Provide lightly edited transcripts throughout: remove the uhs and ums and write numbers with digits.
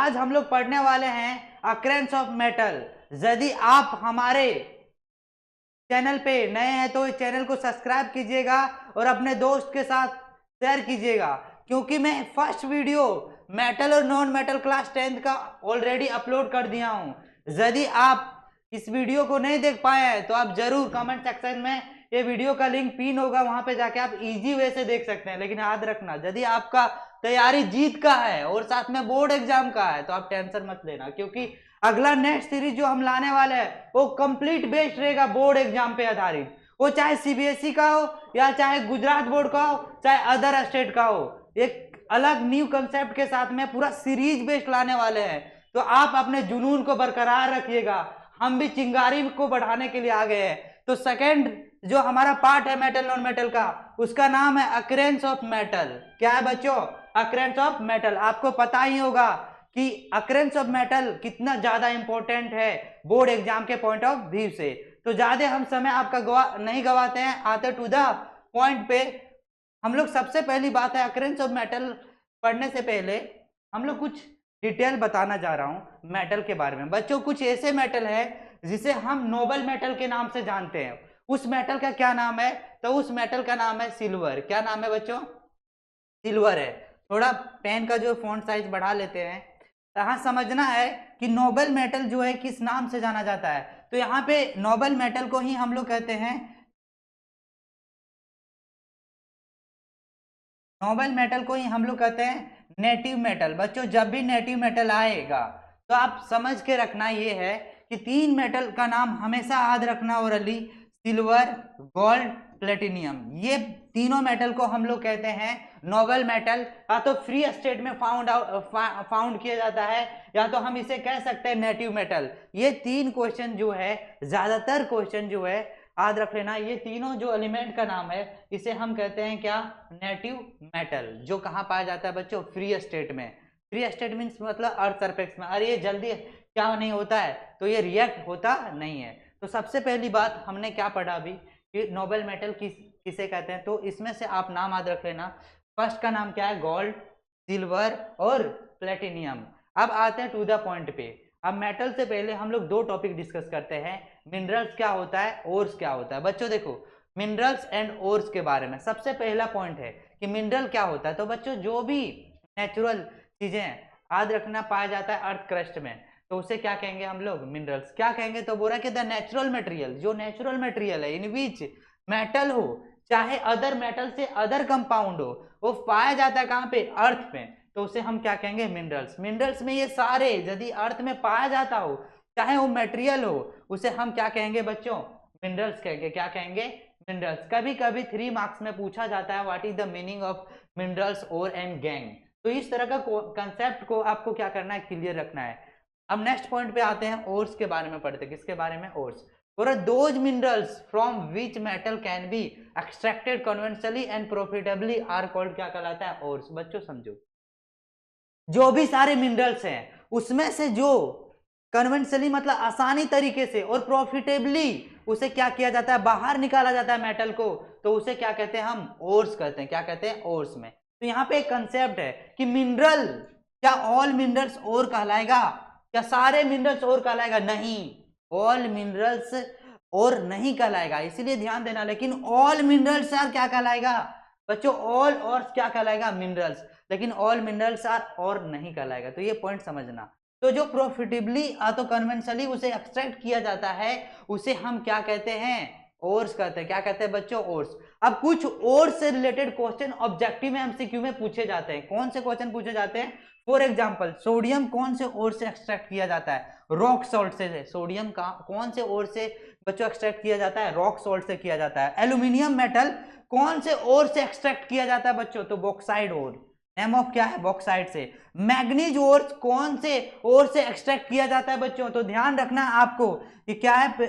आज हम लोग पढ़ने वाले हैं अक्रेंस ऑफ मेटल। यदि आप हमारे चैनल पे नए हैं तो इस चैनल को सब्सक्राइब कीजिएगा और अपने दोस्त के साथ शेयर कीजिएगा, क्योंकि मैं फर्स्ट वीडियो मेटल और नॉन मेटल क्लास 10th का ऑलरेडी अपलोड कर दिया हूं। यदि आप इस वीडियो को नहीं देख पाए हैं तो आप जरूर कमेंट सेक्शन में ये वीडियो का लिंक पिन होगा, वहां पे जाके आप इजी वे से देख सकते हैं। लेकिन याद रखना, यदि आपका तैयारी जीत का है और साथ में बोर्ड एग्जाम का है तो आप टेंशन मत लेना, क्योंकि अगला नेक्स्ट सीरीज जो हम लाने वाले हैं वो कंप्लीट बेस्ड रहेगा बोर्ड एग्जाम पे आधारित। वो चाहे सीबीएसई का हो या चाहे गुजरात बोर्ड का हो चाहे अदर स्टेट का हो, एक अलग न्यू कंसेप्ट के साथ में पूरा सीरीज बेस्ड लाने वाले हैं। तो आप अपने जुनून को बरकरार रखिएगा, हम भी चिंगारी को बढ़ाने के लिए आ गए हैं। तो सेकेंड जो हमारा पार्ट है मेटल नॉन मेटल का, उसका नाम है अक्रेंस ऑफ मेटल। क्या है बच्चों? Occurrence of metal. आपको पता ही होगा कि अक्रेंस ऑफ मेटल कितना ज्यादा इंपॉर्टेंट है बोर्ड एग्जाम के पॉइंट ऑफ व्यू से। तो ज्यादा हम समय आपका नहीं गवाते हैं, आते टू द पॉइंट पे। हम लोग सबसे पहली बात है अक्रेंस ऑफ मेटल पढ़ने से पहले हम लोग कुछ डिटेल बताना जा रहा हूं मेटल के बारे में। बच्चों कुछ ऐसे मेटल है जिसे हम नोबल मेटल के नाम से जानते हैं। उस मेटल का क्या नाम है? तो उस मेटल का नाम है सिल्वर। क्या नाम है बच्चों? सिल्वर है। थोड़ा पेन का जो फॉन्ट साइज बढ़ा लेते हैं। यहाँ समझना है कि नोबल मेटल जो है किस नाम से जाना जाता है। तो यहाँ पे नोबल मेटल को ही हम लोग कहते हैं, नोबल मेटल को ही हम लोग कहते हैं नेटिव मेटल। बच्चों जब भी नेटिव मेटल आएगा तो आप समझ के रखना ये है कि तीन मेटल का नाम हमेशा याद रखना ओरली, सिल्वर, गोल्ड, प्लेटिनियम। ये तीनों मेटल को हम लोग कहते हैं नोबल मेटल। या तो फ्री स्टेट में फाउंड किया जाता है या तो हम इसे कह सकते हैं नेटिव मेटल। ये तीन क्वेश्चन जो है, ज्यादातर क्वेश्चन जो है याद रख लेना, ये तीनों जो एलिमेंट का नाम है इसे हम कहते हैं क्या? Native metal. जो कहाँ पाया जाता है बच्चों? फ्री स्टेट में। फ्री स्टेट मीन्स मतलब अर्थ सरफेस में। अरे ये जल्दी क्या नहीं होता है, तो ये रिएक्ट होता नहीं है। तो सबसे पहली बात हमने क्या पढ़ा अभी कि नोबल मेटल किसे कहते हैं। तो इसमें से आप नाम याद रख लेना। फर्स्ट का नाम क्या है? गोल्ड, सिल्वर और प्लेटिनियम। अब आते हैं टू द पॉइंट पे। अब मेटल से पहले हम लोग दो टॉपिक डिस्कस करते हैं, मिनरल्स क्या होता है, ओर्स क्या होता है। बच्चों देखो मिनरल्स एंड ओर्स के बारे में सबसे पहला पॉइंट है कि मिनरल क्या होता है। तो बच्चों जो भी नेचुरल चीजें याद रखना पाया जाता है अर्थ क्रस्ट में, तो उसे क्या कहेंगे हम लोग? मिनरल्स। क्या कहेंगे? तो बोला कि द नेचुरल मटेरियल, जो नेचुरल मटेरियल है इन विच मेटल हो चाहे अदर मेटल से अदर कंपाउंड हो, वो पाया जाता है कहाँ पे? अर्थ में। तो उसे हम क्या कहेंगे? मिनरल्स। मिनरल्स में ये सारे यदि अर्थ में पाया जाता हो चाहे वो मटेरियल हो, उसे हम क्या कहेंगे बच्चों? मिनरल्स कहेंगे। क्या कहेंगे? मिनरल्स। कभी कभी 3 मार्क्स में पूछा जाता है what is the meaning of minerals ore and gangue. तो इस तरह का कंसेप्ट को आपको क्या करना है? क्लियर रखना है। अब नेक्स्ट पॉइंट पे आते हैं, ओर्स के बारे में पढ़ते हैं। किसके बारे में? ओर्स। और those minerals from which metal can be extracted conventionally and profitably are called, क्या कहलाता है? ओर्स। बच्चों समझो, जो भी सारे मिनरल्स हैं उसमें से जो कन्वेंशनली मतलब आसानी तरीके से और प्रॉफिटेबली उसे क्या किया जाता है? बाहर निकाला जाता है मेटल को, तो उसे क्या कहते हैं? हम ओर्स कहते हैं। क्या कहते हैं? ओर्स में। तो यहाँ पे एक कंसेप्ट है कि मिनरल, क्या ऑल मिनरल्स ओर कहलाएगा? क्या सारे मिनरल्स ओर कहलाएगा? नहीं, ऑल मिनरल्स और नहीं कहलाएगा, इसीलिए ध्यान देना। लेकिन ऑल मिनरल्स यार क्या कहलाएगा बच्चों? ऑल और क्या कहलाएगा? मिनरल्स। लेकिन ऑल मिनरल्स आर और नहीं कहलाएगा। तो ये पॉइंट समझना। तो जो प्रॉफिटेबली तो कन्वेंशनली उसे एक्सट्रैक्ट किया जाता है उसे हम क्या कहते हैं? ओर्स कहते हैं। क्या कहते हैं बच्चों? ओर्स। अब कुछ ओर्स से रिलेटेड क्वेश्चन ऑब्जेक्टिव में एमसीक्यू में पूछे जाते हैं। कौन से क्वेश्चन पूछे जाते हैं? फॉर एग्जाम्पल सोडियम कौन से ओर से एक्सट्रैक्ट किया जाता है? रॉक सॉल्ट से। सोडियम का कौन से ओर से बच्चों एक्सट्रैक्ट किया जाता है? रॉक सॉल्ट से किया जाता है। एल्यूमिनियम मेटल कौन से ओर से एक्सट्रैक्ट किया जाता है बच्चों? तो बॉक्साइड ओर। नेम ऑफ क्या है? बॉक्साइड से। मैग्नीज ओर कौन से ओर से एक्सट्रैक्ट किया जाता है बच्चों? तो ध्यान रखना आपको कि क्या है?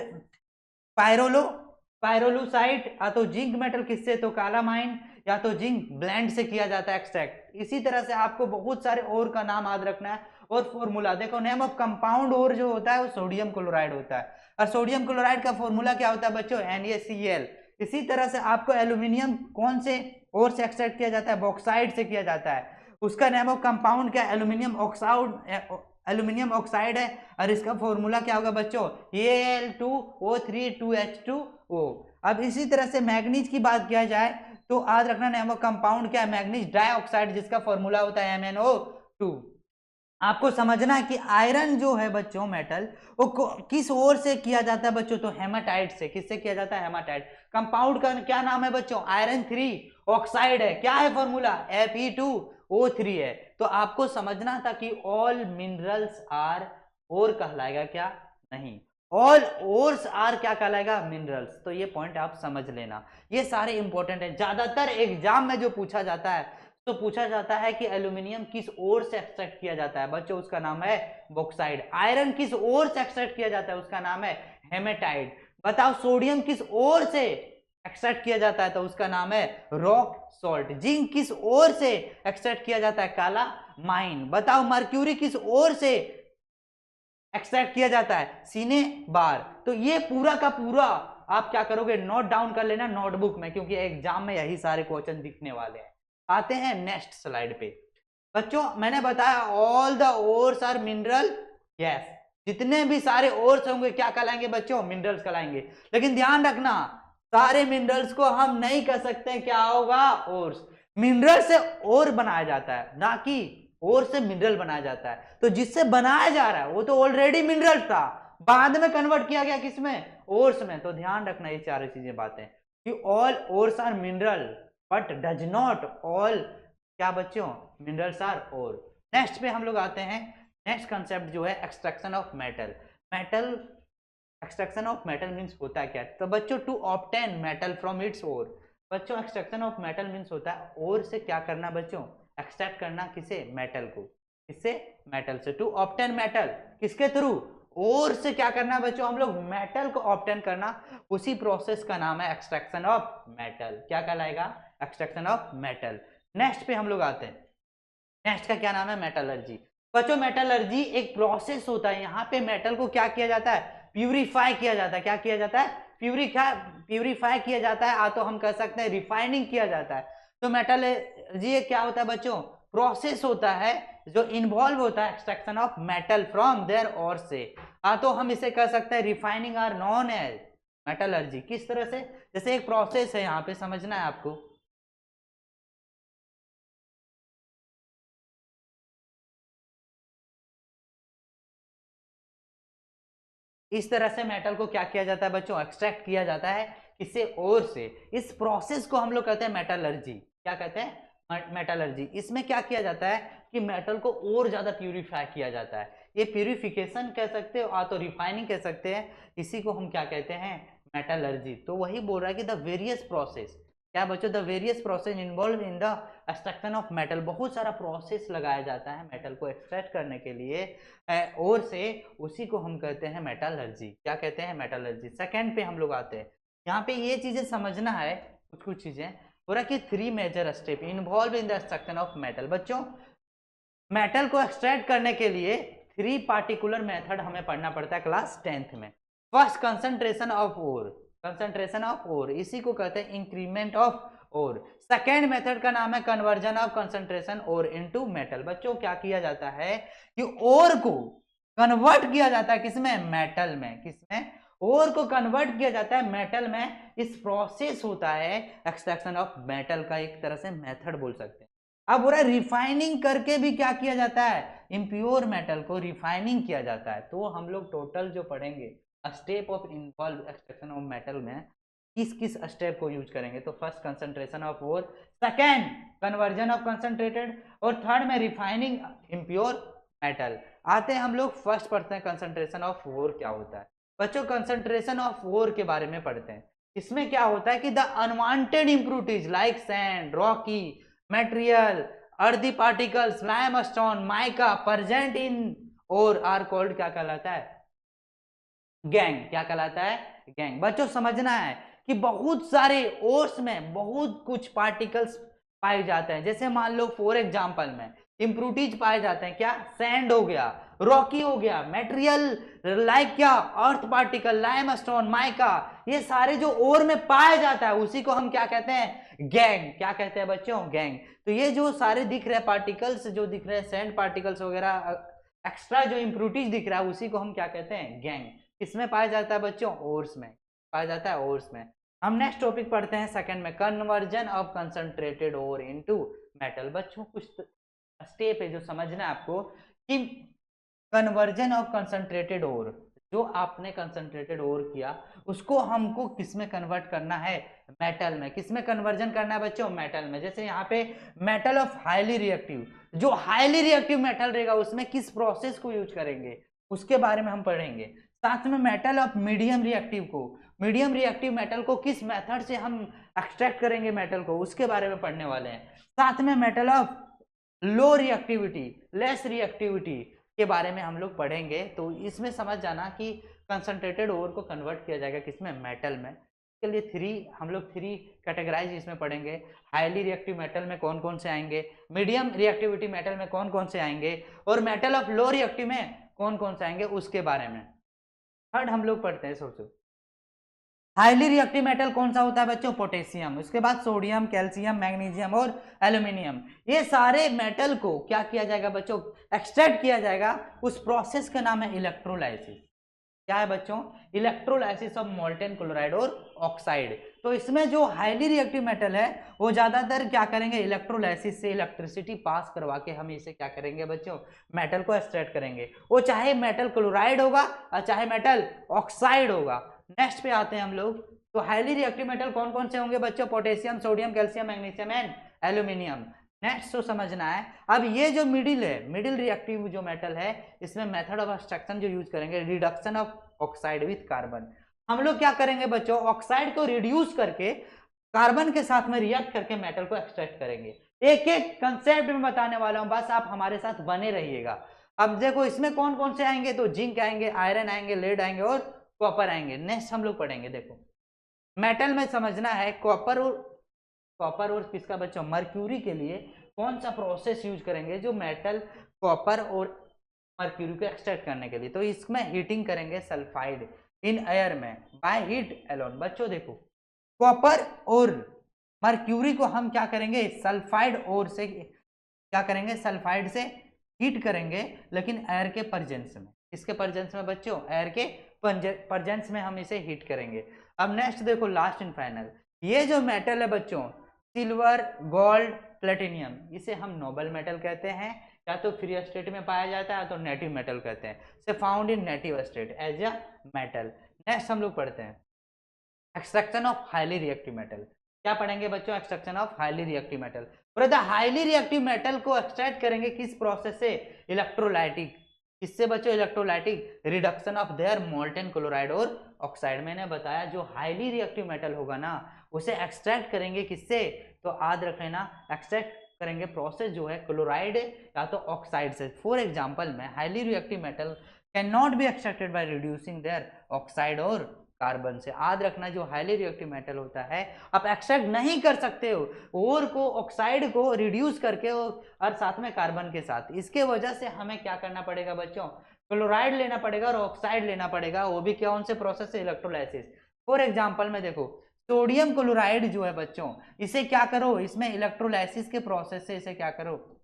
पायरोलुसाइट। या तो जिंक मेटल किससे? तो कालामाइन या तो जिंक ब्लेंड से किया जाता है एक्सट्रैक्ट। इसी तरह से आपको बहुत सारे ओर का नाम याद रखना है और फॉर्मूला देखो। नेम ऑफ कंपाउंड ओर जो होता है वो सोडियम क्लोराइड होता है, और सोडियम क्लोराइड का फॉर्मूला क्या होता है बच्चों? NaCl। इसी तरह से आपको एल्यूमिनियम कौन से ओर से एक्सट्रैक्ट किया जाता है? बॉक्साइड से किया जाता है। उसका नेम ऑफ कंपाउंड क्या, एल्यूमिनियम ऑक्साइड है, और इसका फॉर्मूला क्या होगा बच्चों, Al2O3 2H2O। अब इसी तरह से मैग्नीज की बात किया जाए तो याद रखना नेम ऑफ कंपाउंड क्या है, मैग्नीज डाइऑक्साइड, जिसका फॉर्मूला होता है MnO2। आपको समझना है कि आयरन जो है बच्चों मेटल, वो किस ओर से किया जाता है बच्चों, तो हेमाटाइट से। किससे किया जाता है, हेमाटाइट। कंपाउंड का क्या नाम है बच्चों, आयरन 3 ऑक्साइड है। क्या है फॉर्मूला, Fe2O3 है। तो आपको समझना था कि ऑल मिनरल्स आर और कहलाएगा क्या, नहीं, ऑल ओर्स आर क्या कहलाएगा, मिनरल्स। तो ये पॉइंट आप समझ लेना, ये सारे इंपॉर्टेंट है। ज्यादातर एग्जाम में जो पूछा जाता है तो पूछा जाता है कि एल्यूमिनियम किस ओर से एक्सट्रैक्ट किया जाता है बच्चों, उसका नाम है बॉक्साइड। आयरन किस ओर से एक्सट्रैक्ट किया जाता है, उसका नाम है हेमेटाइट। बताओ सोडियम किस ओर से एक्सट्रैक्ट किया जाता है, तो उसका नाम है रॉक सॉल्ट। जिंक किस ओर से एक्सट्रैक्ट किया जाता है, काला माइन। बताओ मर्क्यूरी किस ओर से एक्सट्रैक्ट किया जाता है, सीने बार। तो ये पूरा का पूरा आप क्या करोगे, नोट डाउन कर लेना नोटबुक में, क्योंकि एग्जाम में यही सारे क्वेश्चन दिखने वाले हैं। आते हैं नेक्स्ट स्लाइड पे बच्चों। मैंने बताया all the ores are mineral, yes, जितने भी सारे ओर्स होंगे क्या कहलाएंगे बच्चों, मिनरल्स कहलाएंगे। लेकिन ध्यान रखना सारे मिनरल्स को हम नहीं कह सकते क्या होगा, ओर्स। मिनरल से ओर बनाया जाता है, ना कि ओर से मिनरल बनाया जाता है। तो जिससे बनाया जा रहा है वो तो ऑलरेडी मिनरल था, बाद में कन्वर्ट किया गया किसमें, ओर्स में। तो ध्यान रखना ये चारों चीजें बातें कि all ores are mineral but does not all क्या बच्चों, मिनरल्स आर ओर। नेक्स्ट पे हम लोग आते हैं, नेक्स्ट कंसेप्ट जो है extraction of metal. Metal extraction of metal means होता है क्या, तो बच्चों to obtain metal from its ore. बच्चों एक्सट्रैक्शन ऑफ मेटल मींस होता है ओर से क्या करना बच्चों, एक्सट्रैक्ट करना, किसे, मेटल को। किससे, मेटल से। टू ऑब्टेन मेटल किसके थ्रू, ओर से क्या करना बच्चों, हम लोग मेटल को ऑब्टेन करना, उसी प्रोसेस का नाम है एक्सट्रैक्शन ऑफ मेटल। क्या कहलाएगा, एक्सट्रैक्शन ऑफ मेटल। नेक्स्ट पे हम लोग आते हैं, नेक्स्ट का क्या नाम है, मेटलर्जी। बच्चों मेटलर्जी एक प्रोसेस होता है, यहाँ पे मेटल को क्या किया जाता है, प्यूरिफाई किया जाता है। क्या किया जाता है, प्यूरिफाई किया जाता है, तो हम कह सकते हैं रिफाइनिंग किया जाता है। तो मेटलर्जी क्या होता है बच्चों, प्रोसेस होता है जो इन्वॉल्व होता है extraction of metal from their ore से। तो हम इसे कह सकते हैं refining or known as metallurgy. किस तरह से, जैसे एक प्रोसेस है, यहाँ पे समझना है आपको। इस तरह से मेटल को क्या किया जाता है बच्चों, एक्सट्रैक्ट किया जाता है, किससे, ओर से। इस प्रोसेस को हम लोग कहते हैं मेटलर्जी। क्या कहते हैं, मेटलर्जी। इसमें क्या किया जाता है कि मेटल को और ज्यादा प्यूरिफाई किया जाता है। ये प्यूरिफिकेशन कह सकते हो, तो रिफाइनिंग कह सकते हैं। इसी को हम क्या कहते हैं, मेटलर्जी। तो वही बोल रहा है कि द वेरियस प्रोसेस, क्या बच्चों, the various process involve in the extraction of metal. बहुत सारा प्रोसेस लगाया जाता है मेटल को एक्सट्रैक्ट करने के लिए और से, उसी को हम कहते हैं मेटलर्जी। क्या कहते हैं, मेटलर्जी। सेकंड पे हम लोग आते हैं, यहाँ पे ये चीजें समझना है, कुछ चीजें हो रहा कि 3 major step involve in the extraction of metal. बच्चों मेटल को एक्सट्रैक्ट करने के लिए 3 पार्टिकुलर मेथड हमें पढ़ना पड़ता है क्लास 10th में। First concentration of ore, concentration of ore, इसी को कहते हैं increment of ore. Second method का नाम है conversion of concentration ore into metal. बच्चों क्या किया जाता है कि ओर को कन्वर्ट किया जाता है किसमें, मेटल में। किसमें, ओर को कन्वर्ट किया जाता है मेटल में। इस प्रोसेस होता है एक्सट्रैक्शन ऑफ मेटल का, एक तरह से मेथड बोल सकते हैं। अब बोला रिफाइनिंग करके भी क्या किया जाता है, इम्प्योर मेटल को रिफाइनिंग किया जाता है। तो हम लोग टोटल जो पढ़ेंगे step of involve extraction of metal में किस किस स्टेप को यूज करेंगे, तो first concentration of ore, second conversion of concentrated, और थर्ड में रिफाइनिंग इम्प्योर मेटल। आते हैं हम लोग फर्स्ट पढ़ते हैं कंसंट्रेशन ऑफ ओर क्या होता है। बच्चों कंसंट्रेशन ऑफ ओर के बारे में पढ़ते हैं। इसमें क्या होता है कि the unwanted impurities like sand, rocky material, earthy particles, limestone, mica present in ore are called क्या कहलाता है, गैंग। क्या कहलाता है, गैंग। बच्चों समझना है कि बहुत सारे ओर्स में बहुत कुछ पार्टिकल्स पाए जाते हैं। जैसे मान लो फॉर एग्जांपल में इम्प्रूरिटीज पाए जाते हैं, क्या, सैंड हो गया, रॉकी हो गया, मटेरियल लाइक क्या, अर्थ पार्टिकल, लाइमस्टोन, माइका, ये सारे जो ओर में पाया जाता है उसी को हम क्या कहते हैं, गैंग, क्या कहते हैं बच्चों, गैंग। तो ये जो सारे दिख रहे हैं पार्टिकल्स, जो दिख रहे हैं सैंड पार्टिकल्स वगैरह, एक्स्ट्रा जो इम्प्यूरिटीज दिख रहा है उसी को हम क्या कहते हैं, गैंग। किसमें पाया जाता है बच्चों, ओर्स में पाया जाता है, ओर्स में। हम नेक्स्ट टॉपिक पढ़ते हैं सेकंड में, conversion of concentrated ore into metal. बच्चों कुछ स्टेप है जो समझना है आपको कि कन्वर्जन ऑफ कंसंट्रेटेड ओर, जो आपने कंसंट्रेटेड ओर किया उसको हमको किस में कन्वर्ट करना है, मेटल में। किस में कन्वर्जन करना है बच्चों, मेटल में। जैसे यहाँ पे मेटल ऑफ हाईली रिएक्टिव, जो हाईली रिएक्टिव मेटल रहेगा उसमें किस प्रोसेस को यूज करेंगे उसके बारे में हम पढ़ेंगे। साथ में मेटल ऑफ मीडियम रिएक्टिव को, मीडियम रिएक्टिव मेटल को किस मेथड से हम एक्सट्रैक्ट करेंगे मेटल को, उसके बारे में पढ़ने वाले हैं। साथ में metal of low reactivity, less reactivity के बारे में हम लोग पढ़ेंगे। तो इसमें समझ जाना कि कंसंट्रेटेड ओर को कन्वर्ट किया जाएगा किसमें, मेटल में। इसके लिए हम लोग थ्री कैटेगराइज इसमें पढ़ेंगे। हाईली रिएक्टिव मेटल में कौन कौन से आएंगे, मीडियम रिएक्टिविटी मेटल में कौन कौन से आएंगे, और मेटल ऑफ लो रिएक्टिव में कौन कौन से आएंगे उसके बारे में। थर्ड हम लोग पढ़ते हैं, सोचो हाईली रिएक्टिव मेटल कौन सा होता है बच्चों, पोटेशियम। उसके बाद सोडियम, कैल्शियम, मैग्नीशियम और एल्यूमिनियम। ये सारे मेटल को क्या किया जाएगा बच्चों, एक्सट्रैक्ट किया जाएगा। उस प्रोसेस का नाम है इलेक्ट्रोलाइसिस। क्या है बच्चों, इलेक्ट्रोलाइसिस ऑफ मोल्टेन क्लोराइड और ऑक्साइड। तो इसमें जो हाईली रिएक्टिव मेटल है वो ज्यादातर क्या करेंगे, इलेक्ट्रोलाइसिस से इलेक्ट्रिसिटी पास करवा के हम इसे क्या करेंगे बच्चों, मेटल को एक्सट्रैक्ट करेंगे। वो चाहे मेटल क्लोराइड होगा और चाहे मेटल ऑक्साइड होगा। नेक्स्ट पे आते हैं हम लोग। तो हाईली रिएक्टिव मेटल कौन कौन से होंगे बच्चों, potassium, sodium, calcium, magnesium and aluminium. Next तो समझना है अब ये जो मिडिल है, मिडिल रिएक्टिव जो मेटल है, इसमें मेथड ऑफ एक्सट्रैक्शन जो यूज करेंगे, reduction of oxide with carbon. हम लोग क्या करेंगे बच्चों, ऑक्साइड को रिड्यूस करके कार्बन के साथ में रिएक्ट करके मेटल को एक्सट्रैक्ट करेंगे। एक एक कंसेप्ट में बताने वाला हूं, बस आप हमारे साथ बने रहिएगा। अब देखो इसमें कौन कौन से आएंगे, तो जिंक आएंगे, आयरन आएंगे, लेड आएंगे और कॉपर आएंगे। नेक्स्ट हम लोग पढ़ेंगे, देखो मेटल में समझना है कॉपर और किसका बच्चों, मर्क्यूरी के लिए कौन सा प्रोसेस यूज करेंगे जो मेटल कॉपर और मर्क्यूरी को एक्सट्रैक्ट करने के लिए। तो इसमें हीटिंग करेंगे सल्फाइड इन एयर में बाय हीट एलोन। बच्चों देखो कॉपर और मर्क्यूरी को हम क्या करेंगे, सल्फाइड और से क्या करेंगे, सल्फाइड से हीट करेंगे, लेकिन एयर के प्रेजेंस में। किसके प्रेजेंस में बच्चों, एयर के प्रेजेंस में हम इसे हीट करेंगे। अब नेक्स्ट देखो लास्ट एंड फाइनल, ये जो मेटल है बच्चों, सिल्वर, गोल्ड, प्लेटिनियम, इसे हम नोबल मेटल कहते हैं। या तो फ्री स्टेट में पाया जाता है तो नेटिव मेटल कहते हैं, से found in native state as a metal. Next हम लोग पढ़ते हैं extraction of highly reactive metal. क्या पढ़ेंगे बच्चों, extraction of highly reactive metal. Brother highly reactive metal को एक्सट्रैक्ट करेंगे किस प्रोसेस से, इलेक्ट्रोलाइटिक। किससे बच्चों, electrolytic reduction of their molten chloride और ऑक्साइड। मैंने बताया जो हाईली रिएक्टिव मेटल होगा ना उसे एक्सट्रैक्ट करेंगे किससे, तो याद रख लेना एक्सट्रैक्ट करेंगे प्रोसेस जो है क्लोराइड या तो ऑक्साइड से। फॉर एग्जांपल में highly reactive metal can not be extracted by reducing there oxide और कार्बन से। याद रखना जो हाईली रिएक्टिव मेटल होता है आप एक्सट्रैक्ट नहीं कर सकते हो और को ऑक्साइड को रिड्यूस करके और साथ में कार्बन के साथ। इसके वजह से हमें क्या करना पड़ेगा बच्चों, क्लोराइड लेना पड़ेगा और ऑक्साइड लेना पड़ेगा, वो भी कौन से प्रोसेस से, इलेक्ट्रोलाइसिस। फॉर एग्जांपल में देखो सोडियम क्लोराइड जो है बच्चों, इसे क्या करो, इसमें इलेक्ट्रोलाइसिस के प्रोसेस से इसे क्या करो,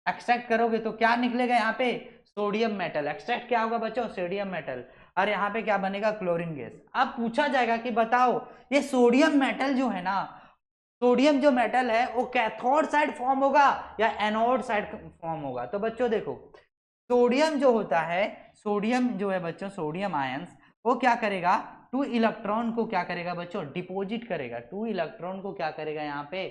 एक्सट्रैक्ट करोगे तो क्या निकलेगा यहाँ पे, सोडियम मेटल। एक्सट्रैक्ट क्या होगा बच्चों, सोडियम मेटल, और यहाँ पे क्या बनेगा, क्लोरीन गैस। अब पूछा जाएगा कि बताओ ये सोडियम मेटल जो है ना, सोडियम जो मेटल है वो कैथोड साइड फॉर्म होगा या एनोड साइड फॉर्म होगा। तो बच्चों देखो सोडियम जो होता है, सोडियम जो है बच्चों, सोडियम आयंस वो क्या करेगा, 2 इलेक्ट्रॉन को क्या करेगा बच्चों, डिपोजिट करेगा। 2 इलेक्ट्रॉन को क्या करेगा यहाँ पे,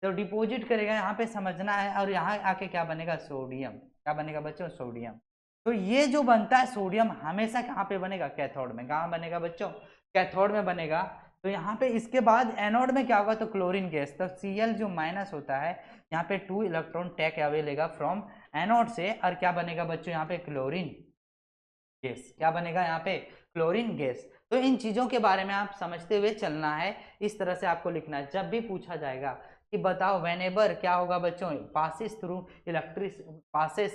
तो डिपोजिट करेगा, यहाँ पे समझना है। और यहाँ आके क्या बनेगा, सोडियम। क्या बनेगा बच्चों, सोडियम। तो ये जो बनता है सोडियम हमेशा कहाँ पे बनेगा, कैथोड में। कहाँ बनेगा बच्चों, कैथोड में बनेगा। तो यहाँ पे इसके बाद एनोड में क्या होगा, तो क्लोरीन गैस। तो Cl जो माइनस होता है यहाँ पे 2 इलेक्ट्रॉन टेक अवे लेगा फ्रॉम एनोड से, और क्या बनेगा बच्चों यहाँ पे, क्लोरीन गैस। क्या बनेगा यहाँ पे, क्लोरीन गैस। तो इन चीजों के बारे में आप समझते हुए चलना है, इस तरह से आपको लिखना है। जब भी पूछा जाएगा कि बताओ व्हेनेवर क्या होगा बच्चों, passes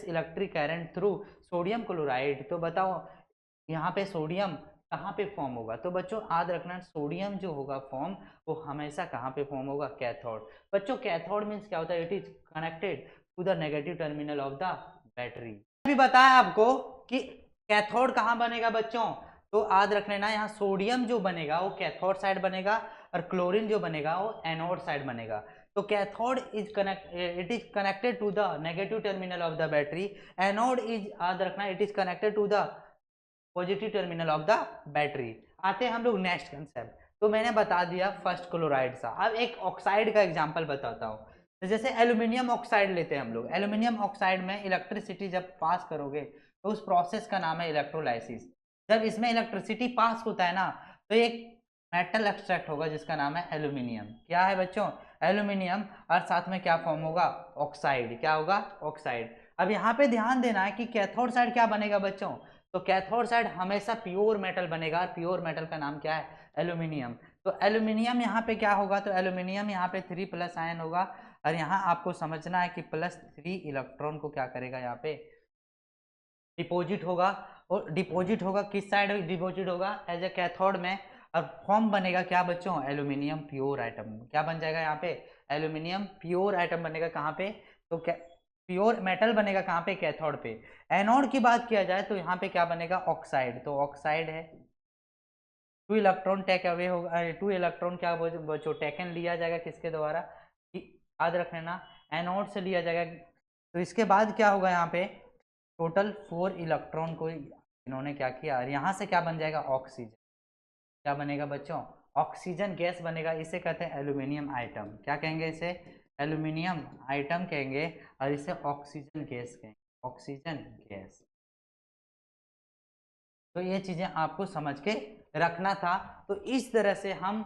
electric current through sodium chloride, तो बताओ यहाँ पे सोडियम कहाँ पे फॉर्म होगा? तो बच्चों याद रखना, सोडियम जो होगा फॉर्म वो हमेशा कहाँ पे फॉर्म होगा? कैथोड। बच्चों कैथोड मीन्स क्या होता है? It is connected to the negative terminal of the battery. अभी बताया आपको कि कैथोड कहाँ बनेगा बच्चों, तो याद रख लेना, यहाँ सोडियम जो बनेगा वो कैथोड साइड बनेगा और क्लोरीन जो बनेगा वो एनोड साइड बनेगा। तो cathode is it is connected to the negative terminal of the battery, anode is, याद रखना, it is connected to the positive terminal of the battery. आते हैं हम लोग नेक्स्ट कंसेप्ट। तो मैंने बता दिया फर्स्ट क्लोराइड सा। अब एक ऑक्साइड का एग्जांपल बताता हूँ। तो जैसे एल्यूमिनियम ऑक्साइड लेते हैं हम लोग। एल्यूमिनियम ऑक्साइड में इलेक्ट्रिसिटी जब पास करोगे तो उस प्रोसेस का नाम है इलेक्ट्रोलाइसिस। जब इसमें इलेक्ट्रिसिटी पास होता है ना तो एक मेटल एक्सट्रैक्ट होगा जिसका नाम है एल्यूमिनियम। क्या है बच्चों? एल्यूमिनियम। और साथ में क्या फॉर्म होगा? ऑक्साइड। क्या होगा? ऑक्साइड। अब यहाँ पे ध्यान देना है कि कैथोड साइड क्या बनेगा बच्चों? तो कैथोड साइड हमेशा प्योर मेटल बनेगा और प्योर मेटल का नाम क्या है? एल्यूमिनियम। तो एल्यूमिनियम यहाँ पे क्या होगा? तो एल्यूमिनियम यहाँ पे 3+ आयन होगा और यहाँ आपको समझना है कि +3 इलेक्ट्रॉन को क्या करेगा? यहाँ पे डिपॉजिट होगा। और डिपॉजिट होगा किस साइड डिपॉजिट होगा? एज ए कैथोड में। और फॉर्म बनेगा क्या बच्चों? Aluminium pure item. क्या बन जाएगा यहाँ पे? एल्यूमिनियम प्योर आइटम बनेगा। कहाँ पे? तो प्योर मेटल बनेगा कहाँ पे? कैथोड पे। एनोड की बात किया जाए तो यहाँ पे क्या बनेगा? ऑक्साइड। तो ऑक्साइड है, 2 इलेक्ट्रॉन टेक अवे होगा, 2 इलेक्ट्रॉन क्या बच्चों टेकन लिया जाएगा किसके द्वारा? याद रख लेना, एनोड से लिया जाएगा। तो इसके बाद क्या होगा? यहाँ पे टोटल 4 इलेक्ट्रॉन को इन्होंने क्या किया और यहाँ से क्या बन जाएगा? ऑक्सीजन। क्या बनेगा बच्चों? ऑक्सीजन गैस बनेगा। इसे कहते हैं एल्यूमिनियम आइटम। क्या कहेंगे इसे? एल्यूमिनियम आइटम कहेंगे। और इसे ऑक्सीजन गैस कहेंगे, ऑक्सीजन गैस। तो ये चीजें आपको समझ के रखना था। तो इस तरह से हम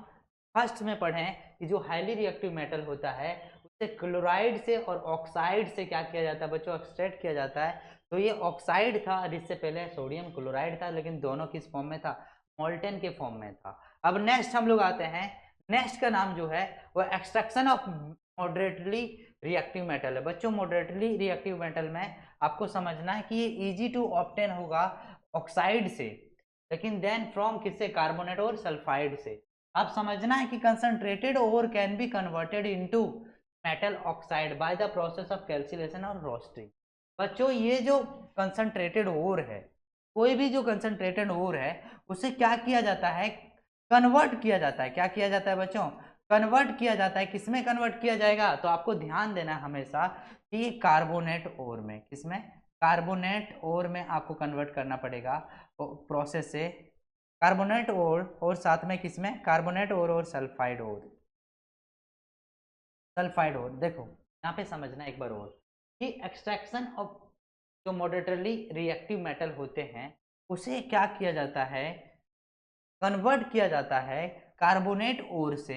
फर्स्ट में पढ़ें कि जो हाईली रिएक्टिव मेटल होता है उसे क्लोराइड से और ऑक्साइड से क्या किया जाता है बच्चों? एक्सट्रैक्ट किया जाता है। तो ये ऑक्साइड था और इससे पहले सोडियम क्लोराइड था, लेकिन दोनों किस फॉर्म में था? मोल्टेन के फॉर्म में था। अब नेक्स्ट हम लोग आते हैं, नेक्स्ट का नाम जो है वो extraction of moderately reactive metal है। बच्चों मॉडरेटली रिएक्टिव मेटल में आपको समझना है कि ये इजी टू ऑब्टेन होगा ऑक्साइड से, लेकिन देन फ्रॉम किससे? कार्बोनेट और सल्फाइड से। आप समझना है कि concentrated ore can be converted into metal oxide by the process of calcination और रोस्टिंग। बच्चों ये जो कंसंट्रेटेड ओर है, कोई भी जो कंसंट्रेटेड ओर है उसे क्या किया जाता है? कन्वर्ट किया जाता है। क्या किया जाता है बच्चों? कन्वर्ट किया जाता है। किसमें कन्वर्ट किया जाएगा? तो आपको ध्यान देना है हमेशा कि कार्बोनेट ओर में। किसमें? कार्बोनेट ओर में आपको कन्वर्ट करना पड़ेगा प्रोसेस से। कार्बोनेट ओर और साथ में किसमें? कार्बोनेट ओर और सल्फाइड ओर। सल्फाइड ओर देखो यहाँ पे समझना एक बार और कि एक्सट्रैक्शन ऑफ जो मॉडरेटली रिएक्टिव मेटल होते हैं उसे क्या किया जाता है? कन्वर्ट किया जाता है कार्बोनेट ओर से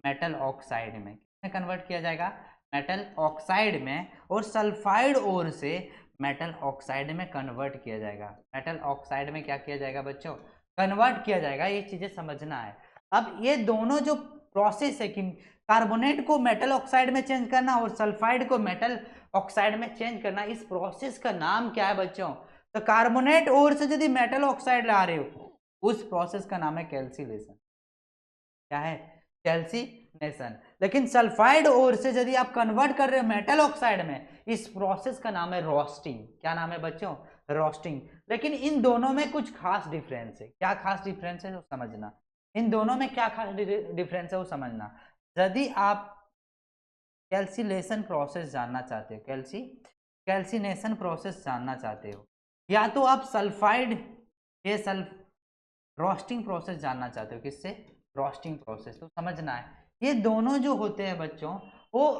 मेटल ऑक्साइड में। किसमें कन्वर्ट किया जाएगा? मेटल ऑक्साइड में। और सल्फाइड ओर से मेटल ऑक्साइड में कन्वर्ट किया जाएगा। मेटल ऑक्साइड में क्या किया जाएगा बच्चों? कन्वर्ट किया जाएगा। ये चीजें समझना है। अब ये दोनों जो प्रोसेस है कि कार्बोनेट को मेटल ऑक्साइड में चेंज करना और सल्फाइड को मेटल ऑक्साइड में चेंज करना, इस प्रोसेस का नाम क्या है बच्चों? तो कार्बोनेट ओर से यदि मेटल ऑक्साइड ला रहे हो उस प्रोसेस का नाम है कैल्सिलेशन। क्या है? कैल्सिनेशन। लेकिन सल्फाइड ओर से यदि आप कन्वर्ट कर रहे हो मेटल ऑक्साइड में, इस प्रोसेस का नाम है रोस्टिंग। क्या नाम है बच्चों? रोस्टिंग। लेकिन इन दोनों में कुछ खास डिफरेंस है। क्या खास डिफरेंस है वो समझना। इन दोनों में क्या खास डिफरेंस है वो समझना। यदि आप कैल्सिलेशन प्रोसेस जानना चाहते हो, कैल्सिनेशन प्रोसेस जानना चाहते हो, या तो आप सल्फाइड ये रोस्टिंग प्रोसेस जानना चाहते हो। किससे? Roasting process. तो समझना है ये दोनों जो होते हैं बच्चों वो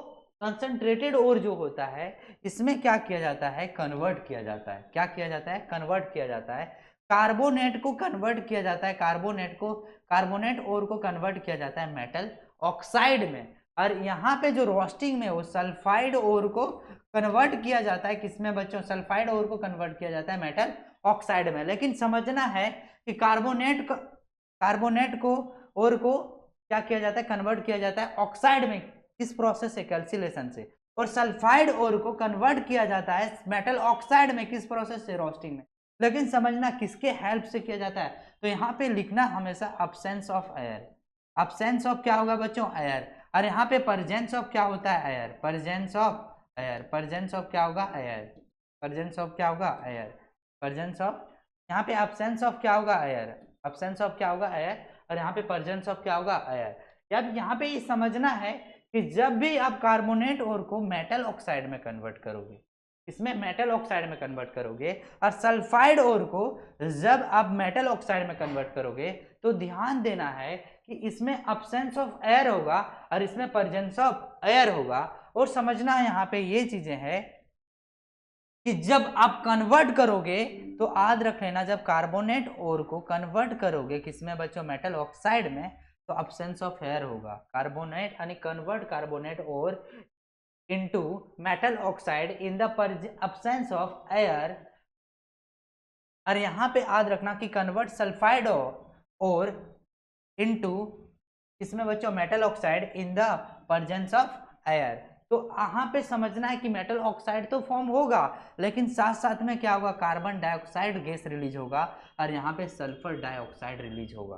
कंसंट्रेटेड ओर जो होता है इसमें क्या किया जाता है? कन्वर्ट किया जाता है। क्या किया जाता है? कन्वर्ट किया जाता है। कार्बोनेट को कन्वर्ट किया जाता है, कार्बोनेट ओर को कन्वर्ट किया जाता है मेटल ऑक्साइड में। और यहाँ पे जो रोस्टिंग में वो सल्फाइड ओर को कन्वर्ट किया जाता है। किसमें बच्चों? सल्फाइड ओर को कन्वर्ट किया जाता है मेटल ऑक्साइड में। लेकिन समझना है कि कार्बोनेट को और को क्या किया जाता है? कन्वर्ट किया जाता है ऑक्साइड में। किस प्रोसेस से? कैल्सिलेशन से। और सल्फाइड ओर को कन्वर्ट किया जाता है मेटल ऑक्साइड में। किस प्रोसेस से? रोस्टिंग में। लेकिन समझना किसके हेल्प से किया जाता है, तो यहाँ पे लिखना हमेशा absence of air. Absence of क्या होगा बच्चों, एयर। और यहाँ पे परजेंस ऑफ क्या होता है, एयर। परजेंस ऑफ एयर, परजेंस ऑफ क्या होगा, एयर। परजेंस ऑफ क्या होगा, एयर। परजेंस ऑफ, यहाँ पे अब्सेंस ऑफ क्या होगा, एयर। अब्सेंस ऑफ क्या होगा, एयर। और यहाँ पे परजेंस ऑफ क्या होगा, एयर। अब यहाँ पे ये समझना है कि जब भी आप कार्बोनेट ओर को मेटल ऑक्साइड में कन्वर्ट करोगे, इसमें मेटल ऑक्साइड में कन्वर्ट करोगे, और सल्फाइड ओर को जब आप मेटल ऑक्साइड में कन्वर्ट करोगे, तो ध्यान देना है कि इसमें अब्सेंस ऑफ एयर होगा और इसमें प्रेजेंस ऑफ एयर होगा। और समझना यहाँ पे ये चीजें हैं कि जब आप कन्वर्ट करोगे तो याद रख लेना, जब कार्बोनेट ओर को कन्वर्ट करोगे किसमें बच्चों, मेटल ऑक्साइड में, तो अब्सेंस ऑफ एयर होगा। कार्बोनेट यानी convert carbonate ore into metal oxide in the absence of air। और यहां पे याद रखना कि कन्वर्ट सल्फाइड और इनटू इसमें बच्चों metal oxide in the presence of air. तो यहाँ पे समझना है कि मेटल ऑक्साइड तो फॉर्म होगा, लेकिन साथ साथ में क्या होगा, कार्बन डाइऑक्साइड गैस रिलीज होगा और यहाँ पे सल्फर डाइऑक्साइड रिलीज होगा।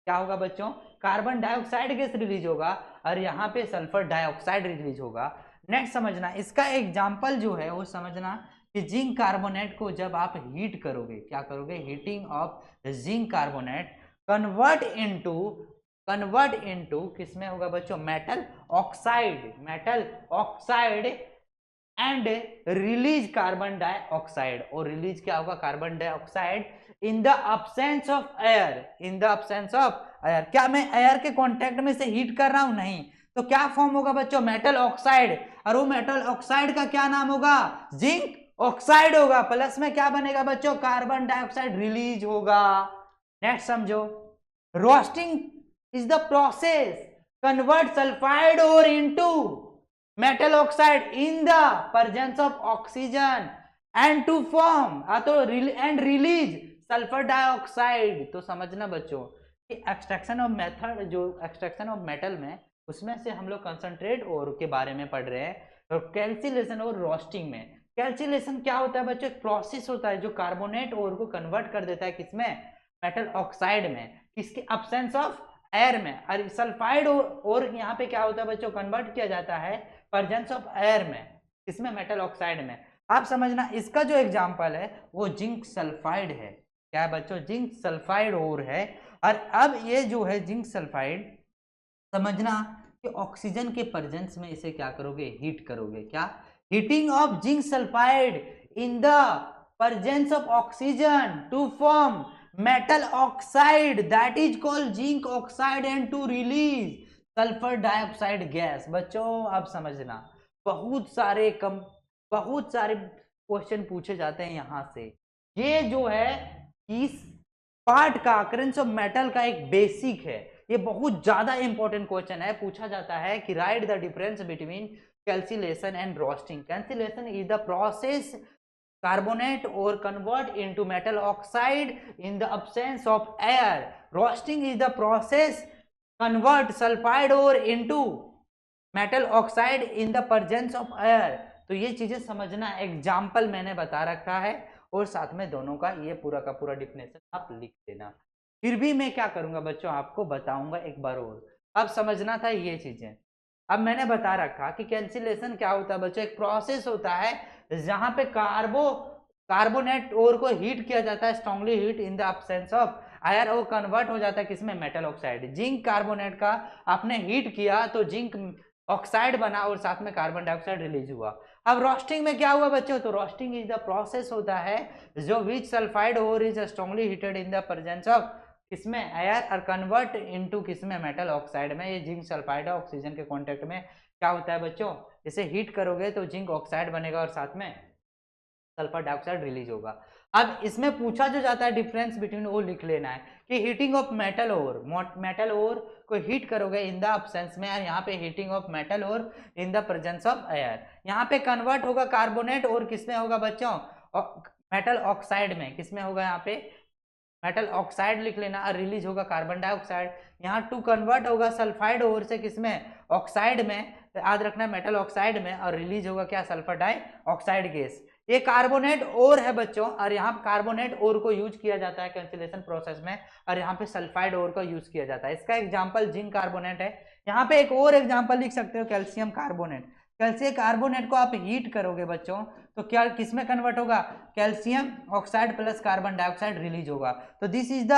क्या होगा बच्चों, कार्बन डाइऑक्साइड गैस रिलीज होगा और यहाँ पे सल्फर डाइऑक्साइड रिलीज होगा। नेक्स्ट समझना, इसका एग्जाम्पल जो है वो समझना कि जिंक कार्बोनेट को जब आप हीट करोगे, क्या करोगे, heating of zinc carbonate convert into किसमें होगा बच्चों, metal oxide. Metal oxide and release carbon dioxide, और रिलीज क्या होगा, carbon dioxide in the absence of air. In the absence of air, क्या मैं एयर के कांटेक्ट में से हीट कर रहा हूं, नहीं, तो क्या फॉर्म होगा बच्चों, मेटल ऑक्साइड। और वो मेटल ऑक्साइड का क्या नाम होगा, जिंक ऑक्साइड होगा। प्लस में क्या बनेगा बच्चों, कार्बन डाइऑक्साइड रिलीज होगा। नेक्स्ट समझो, roasting is the process convert sulphide और into metal oxide in the presence of oxygen and to form and release sulphur dioxide. तो समझना बच्चों कि एक्सट्रैक्शन ऑफ मेथड, जो एक्सट्रैक्शन ऑफ मेटल में, उसमें से हम लोग कंसंट्रेट ओर के बारे में पढ़ रहे हैं। और कैल्सिलेशन और रोस्टिंग में, कैल्सिलेशन क्या होता है बच्चों, एक प्रोसेस होता है जो कार्बोनेट ओर को कन्वर्ट कर देता है किसमें, मेटल ऑक्साइड में, किसके अब्सेंस ऑफ एयर में। और सल्फाइड और यहाँ पे क्या होता है बच्चों, कन्वर्ट किया जाता है प्रेजेंस ऑफ एयर में, किसमें, मेटल ऑक्साइड में। आप समझना, इसका जो एग्जाम्पल है वो जिंक सल्फाइड है। क्या है बच्चों, जिंक सल्फाइड और है। और अब ये जो है जिंक सल्फाइड, समझना कि ऑक्सीजन के प्रेजेंस में इसे क्या करोगे, हीट करोगे। क्या, heating of zinc sulphide in the presence of oxygen to form metal oxide that is called zinc oxide and to release sulphur dioxide gas. बच्चों अब समझना, बहुत सारे क्वेश्चन पूछे जाते हैं यहाँ से। ये जो है इस पार्ट का अकरेंस ऑफ मेटल का एक बेसिक है, ये बहुत ज्यादा इंपॉर्टेंट क्वेश्चन है। पूछा जाता है कि write the difference between calcination and roasting. Calcination is the process carbonate or convert into metal oxide in the absence of air. Roasting is the process convert sulfide ore into metal oxide in the presence of air। तो ये चीजें समझना, example मैंने बता रखा है और साथ में दोनों का ये पूरा का पूरा डिफिनेशन आप लिख देना। फिर भी मैं क्या करूंगा बच्चों, आपको बताऊंगा एक बार और। अब समझना था ये चीजें। अब मैंने बता रखा कि कैंसिलेशन क्या होता है बच्चों, एक प्रोसेस होता है जहां पे कार्बोनेट ओर को हीट किया जाता है, strongly heat in the absence of air, वो कन्वर्ट हो जाता है किसमें, मेटल ऑक्साइड। जिंक कार्बोनेट का आपने हीट किया तो जिंक ऑक्साइड बना और साथ में कार्बन डाइऑक्साइड रिलीज हुआ। अब रोस्टिंग में क्या हुआ बच्चों, तो रोस्टिंग इज द प्रोसेस होता है जो which sulphide ore is strongly heated in the presence of किसमें, एयर, और कन्वर्ट इनटू किसमें, मेटल ऑक्साइड में। ये जिंक सल्फाइड ऑक्सीजन के कांटेक्ट में क्या होता है बच्चों, इसे हीट करोगे तो जिंक ऑक्साइड बनेगा और साथ में सल्फर डाइऑक्साइड रिलीज होगा। अब इसमें पूछा जो जाता है डिफरेंस बिटवीन, वो लिख लेना है कि हीटिंग ऑफ मेटल ओर को हीट करोगे इन द एब्सेंस में, और यहाँ पे heating of metal ore in the presence of air. यहाँ पे कन्वर्ट होगा कार्बोनेट और किसमें होगा बच्चों, मेटल ऑक्साइड में। किसमें होगा, यहाँ पे मेटल ऑक्साइड लिख लेना, और रिलीज होगा कार्बन डाइऑक्साइड। यहाँ टू कन्वर्ट होगा सल्फाइड ओर से किसमें, ऑक्साइड में, याद रखना मेटल ऑक्साइड में, और रिलीज होगा क्या, सल्फर डाइऑक्साइड गैस। ये कार्बोनेट ओर है बच्चों, और यहाँ कार्बोनेट ओर को यूज किया जाता है कैंसिलेशन प्रोसेस में, और यहाँ पे सल्फाइड ओर का यूज किया जाता है। इसका एग्जांपल जिंक कार्बोनेट है। यहाँ पे एक और एग्जांपल लिख सकते हो, कैल्शियम कार्बोनेट। कैल्शियम कार्बोनेट को आप हीट करोगे बच्चों तो क्या किसमें कन्वर्ट होगा, calcium oxide plus carbon dioxide release होगा। तो this is the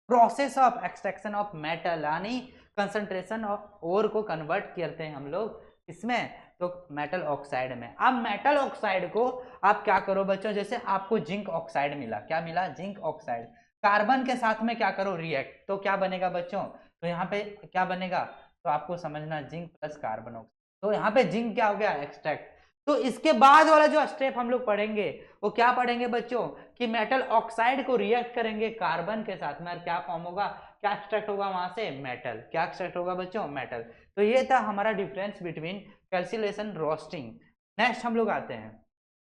process of extraction of metal, यानी कंसंट्रेशन ऑफ ओर को कन्वर्ट करते हैं हम लोग इसमें, तो मेटल ऑक्साइड में। अब मेटल ऑक्साइड को आप क्या करो बच्चों, जैसे आपको जिंक ऑक्साइड मिला, क्या मिला, जिंक ऑक्साइड, कार्बन के साथ में क्या करो, रिएक्ट, तो क्या बनेगा बच्चों, तो यहाँ पे क्या बनेगा, तो आपको समझना जिंक प्लस कार्बन ऑक्साइड, तो यहाँ पे जिंक क्या हो गया, एक्सट्रैक्ट। तो इसके बाद वाला जो स्टेप हम लोग पढ़ेंगे वो क्या पढ़ेंगे बच्चों, कि मेटल ऑक्साइड को रिएक्ट करेंगे कार्बन के साथ में, और क्या फॉर्म होगा, क्या एक्सट्रैक्ट होगा वहां से, मेटल। क्या एक्सट्रैक्ट होगा बच्चों, मेटल। तो ये था हमारा डिफरेंस बिटवीन कैल्सिलेशन रोस्टिंग। नेक्स्ट हम लोग आते हैं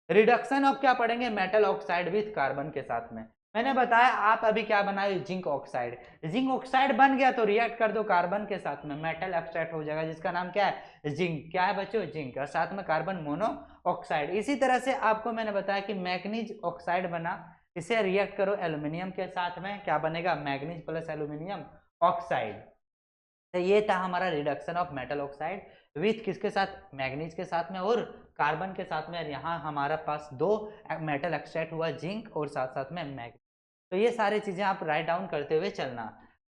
रिडक्शन ऑफ, क्या पढ़ेंगे, मेटल ऑक्साइड विथ कार्बन के साथ में। मैंने बताया आप अभी क्या बनाए, जिंक ऑक्साइड। जिंक ऑक्साइड बन गया तो रिएक्ट कर दो कार्बन के साथ में, मेटल एक्सट्रैक्ट हो जाएगा जिसका नाम क्या है, जिंक। क्या है बच्चों, जिंक, और साथ में कार्बन मोनो ऑक्साइड। इसी तरह से आपको मैंने बताया कि मैग्नीज ऑक्साइड बना, इसे रिएक्ट करो एल्यूमिनियम के साथ में, क्या बनेगा, मैग्नीज प्लस एल्यूमिनियम ऑक्साइड। तो ये था हमारा reduction of metal oxide with किसके साथ, मैग्नीज के साथ में और कार्बन के साथ में। यहाँ हमारा पास दो मेटल एक्सट्रैक्ट हुआ, जिंक और साथ साथ में मैग्नीज। तो ये सारी चीजें आप राइट डाउन करते हुए चलना।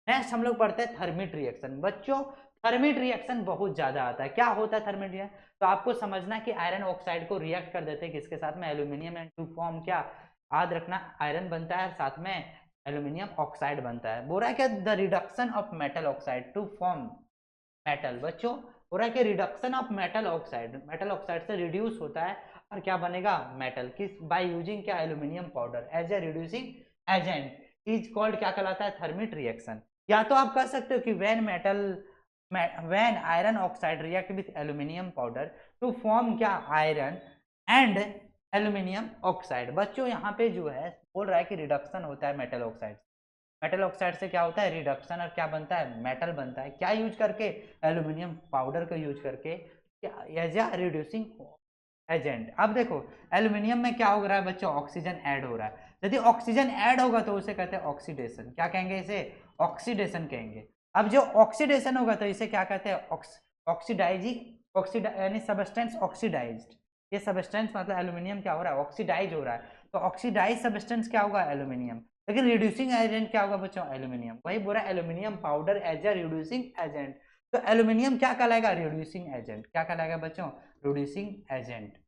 नेक्स्ट हम लोग पढ़ते हैं थर्मिट रिएक्शन। बच्चों थर्मिट रिएक्शन बहुत ज्यादा आता है। क्या होता है थर्मिट रिएक्शन, तो आपको समझना कि आयरन ऑक्साइड को रिएक्ट कर देते हैं किसके साथ में, एल्यूमिनियम, एंड टू फॉर्म क्या, याद रखना आयरन बनता है साथ में एल्यूमिनियम ऑक्साइड बनता है। बोल रहा है क्या, the reduction of metal oxide to form metal. बच्चों हो रहा है कि reduction of metal oxide, metal oxide से रिड्यूस होता है और क्या बनेगा, मेटल, किस, बाय यूजिंग क्या, aluminium powder as a reducing agent, is called, क्या कहलाता है, थर्मिट रिएक्शन। या तो आप कह सकते हो कि when iron oxide react with aluminium powder to form क्या, आयरन एंड एल्यूमिनियम ऑक्साइड। बच्चों यहाँ पे जो है बोल रहा है कि रिडक्शन होता है मेटल ऑक्साइड, मेटल ऑक्साइड से क्या होता है, रिडक्शन, और क्या बनता है, मेटल बनता है। क्या यूज करके, एल्यूमिनियम पाउडर को यूज करके एज ए रिड्यूसिंग एजेंट। अब देखो एल्यूमिनियम में क्या हो रहा है बच्चों, ऑक्सीजन ऐड हो रहा है। यदि ऑक्सीजन ऐड होगा तो उसे कहते हैं ऑक्सीडेशन। क्या कहेंगे इसे, ऑक्सीडेशन कहेंगे। अब जो ऑक्सीडेशन होगा तो इसे क्या कहते हैं, ऑक्सीडाइजिंग, यानी सबस्टेंस ऑक्सीडाइज्ड। ये सबस्टेंस मतलब एल्यूमिनियम क्या हो रहा है, ऑक्सीडाइज हो रहा है। तो ऑक्सीडाइज सबस्टेंस क्या होगा, एल्यूमिनियम। लेकिन रिड्यूसिंग एजेंट क्या होगा बच्चों, एल्यूमिनियम। वही बोला aluminium powder as a reducing agent. तो एल्यूमिनियम क्या कहलाएगा, रिड्यूसिंग एजेंट। क्या कहलाएगा बच्चों, रिड्यूसिंग एजेंट,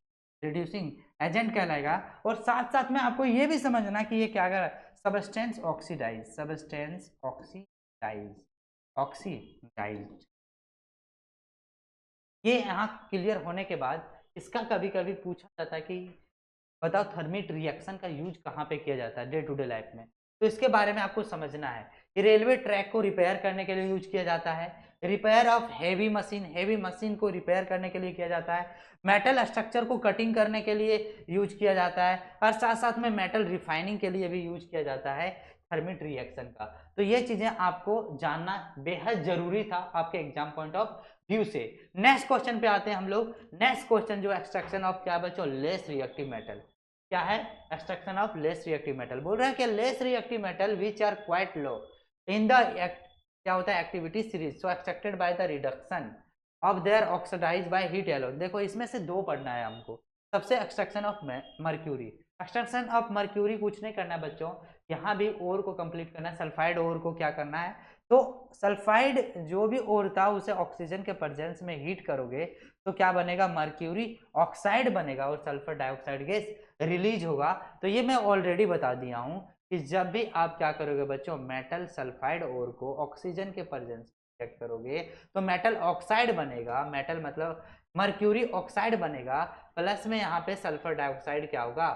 रिड्यूसिंग एजेंट कहलाएगा। और साथ साथ में आपको ये भी समझना कि ये क्या कर रहा है, substance oxidise, substance oxidise, oxidise. ये यहाँ क्लियर होने के बाद इसका कभी कभी पूछा जाता है कि बताओ थर्मिट रिएक्शन का यूज कहाँ पे किया जाता है डे टू डे लाइफ में। तो इसके बारे में आपको समझना है कि रेलवे ट्रैक को रिपेयर करने के लिए यूज किया जाता है, रिपेयर ऑफ हेवी मशीन को रिपेयर करने के लिए किया जाता है, मेटल स्ट्रक्चर को कटिंग करने के लिए यूज किया जाता है, और साथ साथ में मेटल रिफाइनिंग के लिए भी यूज किया जाता है थर्मिट रिएक्शन का। तो ये चीजें आपको जानना बेहद जरूरी था आपके एग्जाम पॉइंट ऑफ व्यू से। नेक्स्ट क्वेश्चन पे आते हैं हम लोग। नेक्स्ट क्वेश्चन जो एक्सट्रैक्शन ऑफ क्या बच्चों, लेस रिएक्टिव मेटल। क्या है, extraction of less reactive metal. बोल रहे हैं कि less reactive metal which are quite low in the क्या होता है, activity series, so extracted by the reduction of their oxidise by heat alone. देखो इसमें से दो पढ़ना है हमको। सबसे extraction of mercury, extraction of mercury कुछ नहीं करना है बच्चों, यहाँ भी ओर को कंप्लीट करना है, सल्फाइड ओर को क्या करना है, तो सल्फाइड जो भी ओर था उसे ऑक्सीजन के प्रेजेंस में हीट करोगे तो क्या बनेगा, मर्क्यूरी ऑक्साइड बनेगा और सल्फर डाइऑक्साइड गैस रिलीज होगा। तो ये मैं ऑलरेडी बता दिया हूं कि जब भी आप क्या करोगे बच्चों, मेटल सल्फाइड ओर को ऑक्सीजन के प्रेजेंस में चेक करोगे तो मेटल ऑक्साइड बनेगा, मेटल मतलब मर्क्यूरी ऑक्साइड बनेगा, प्लस में यहाँ पे सल्फर डाइऑक्साइड क्या होगा,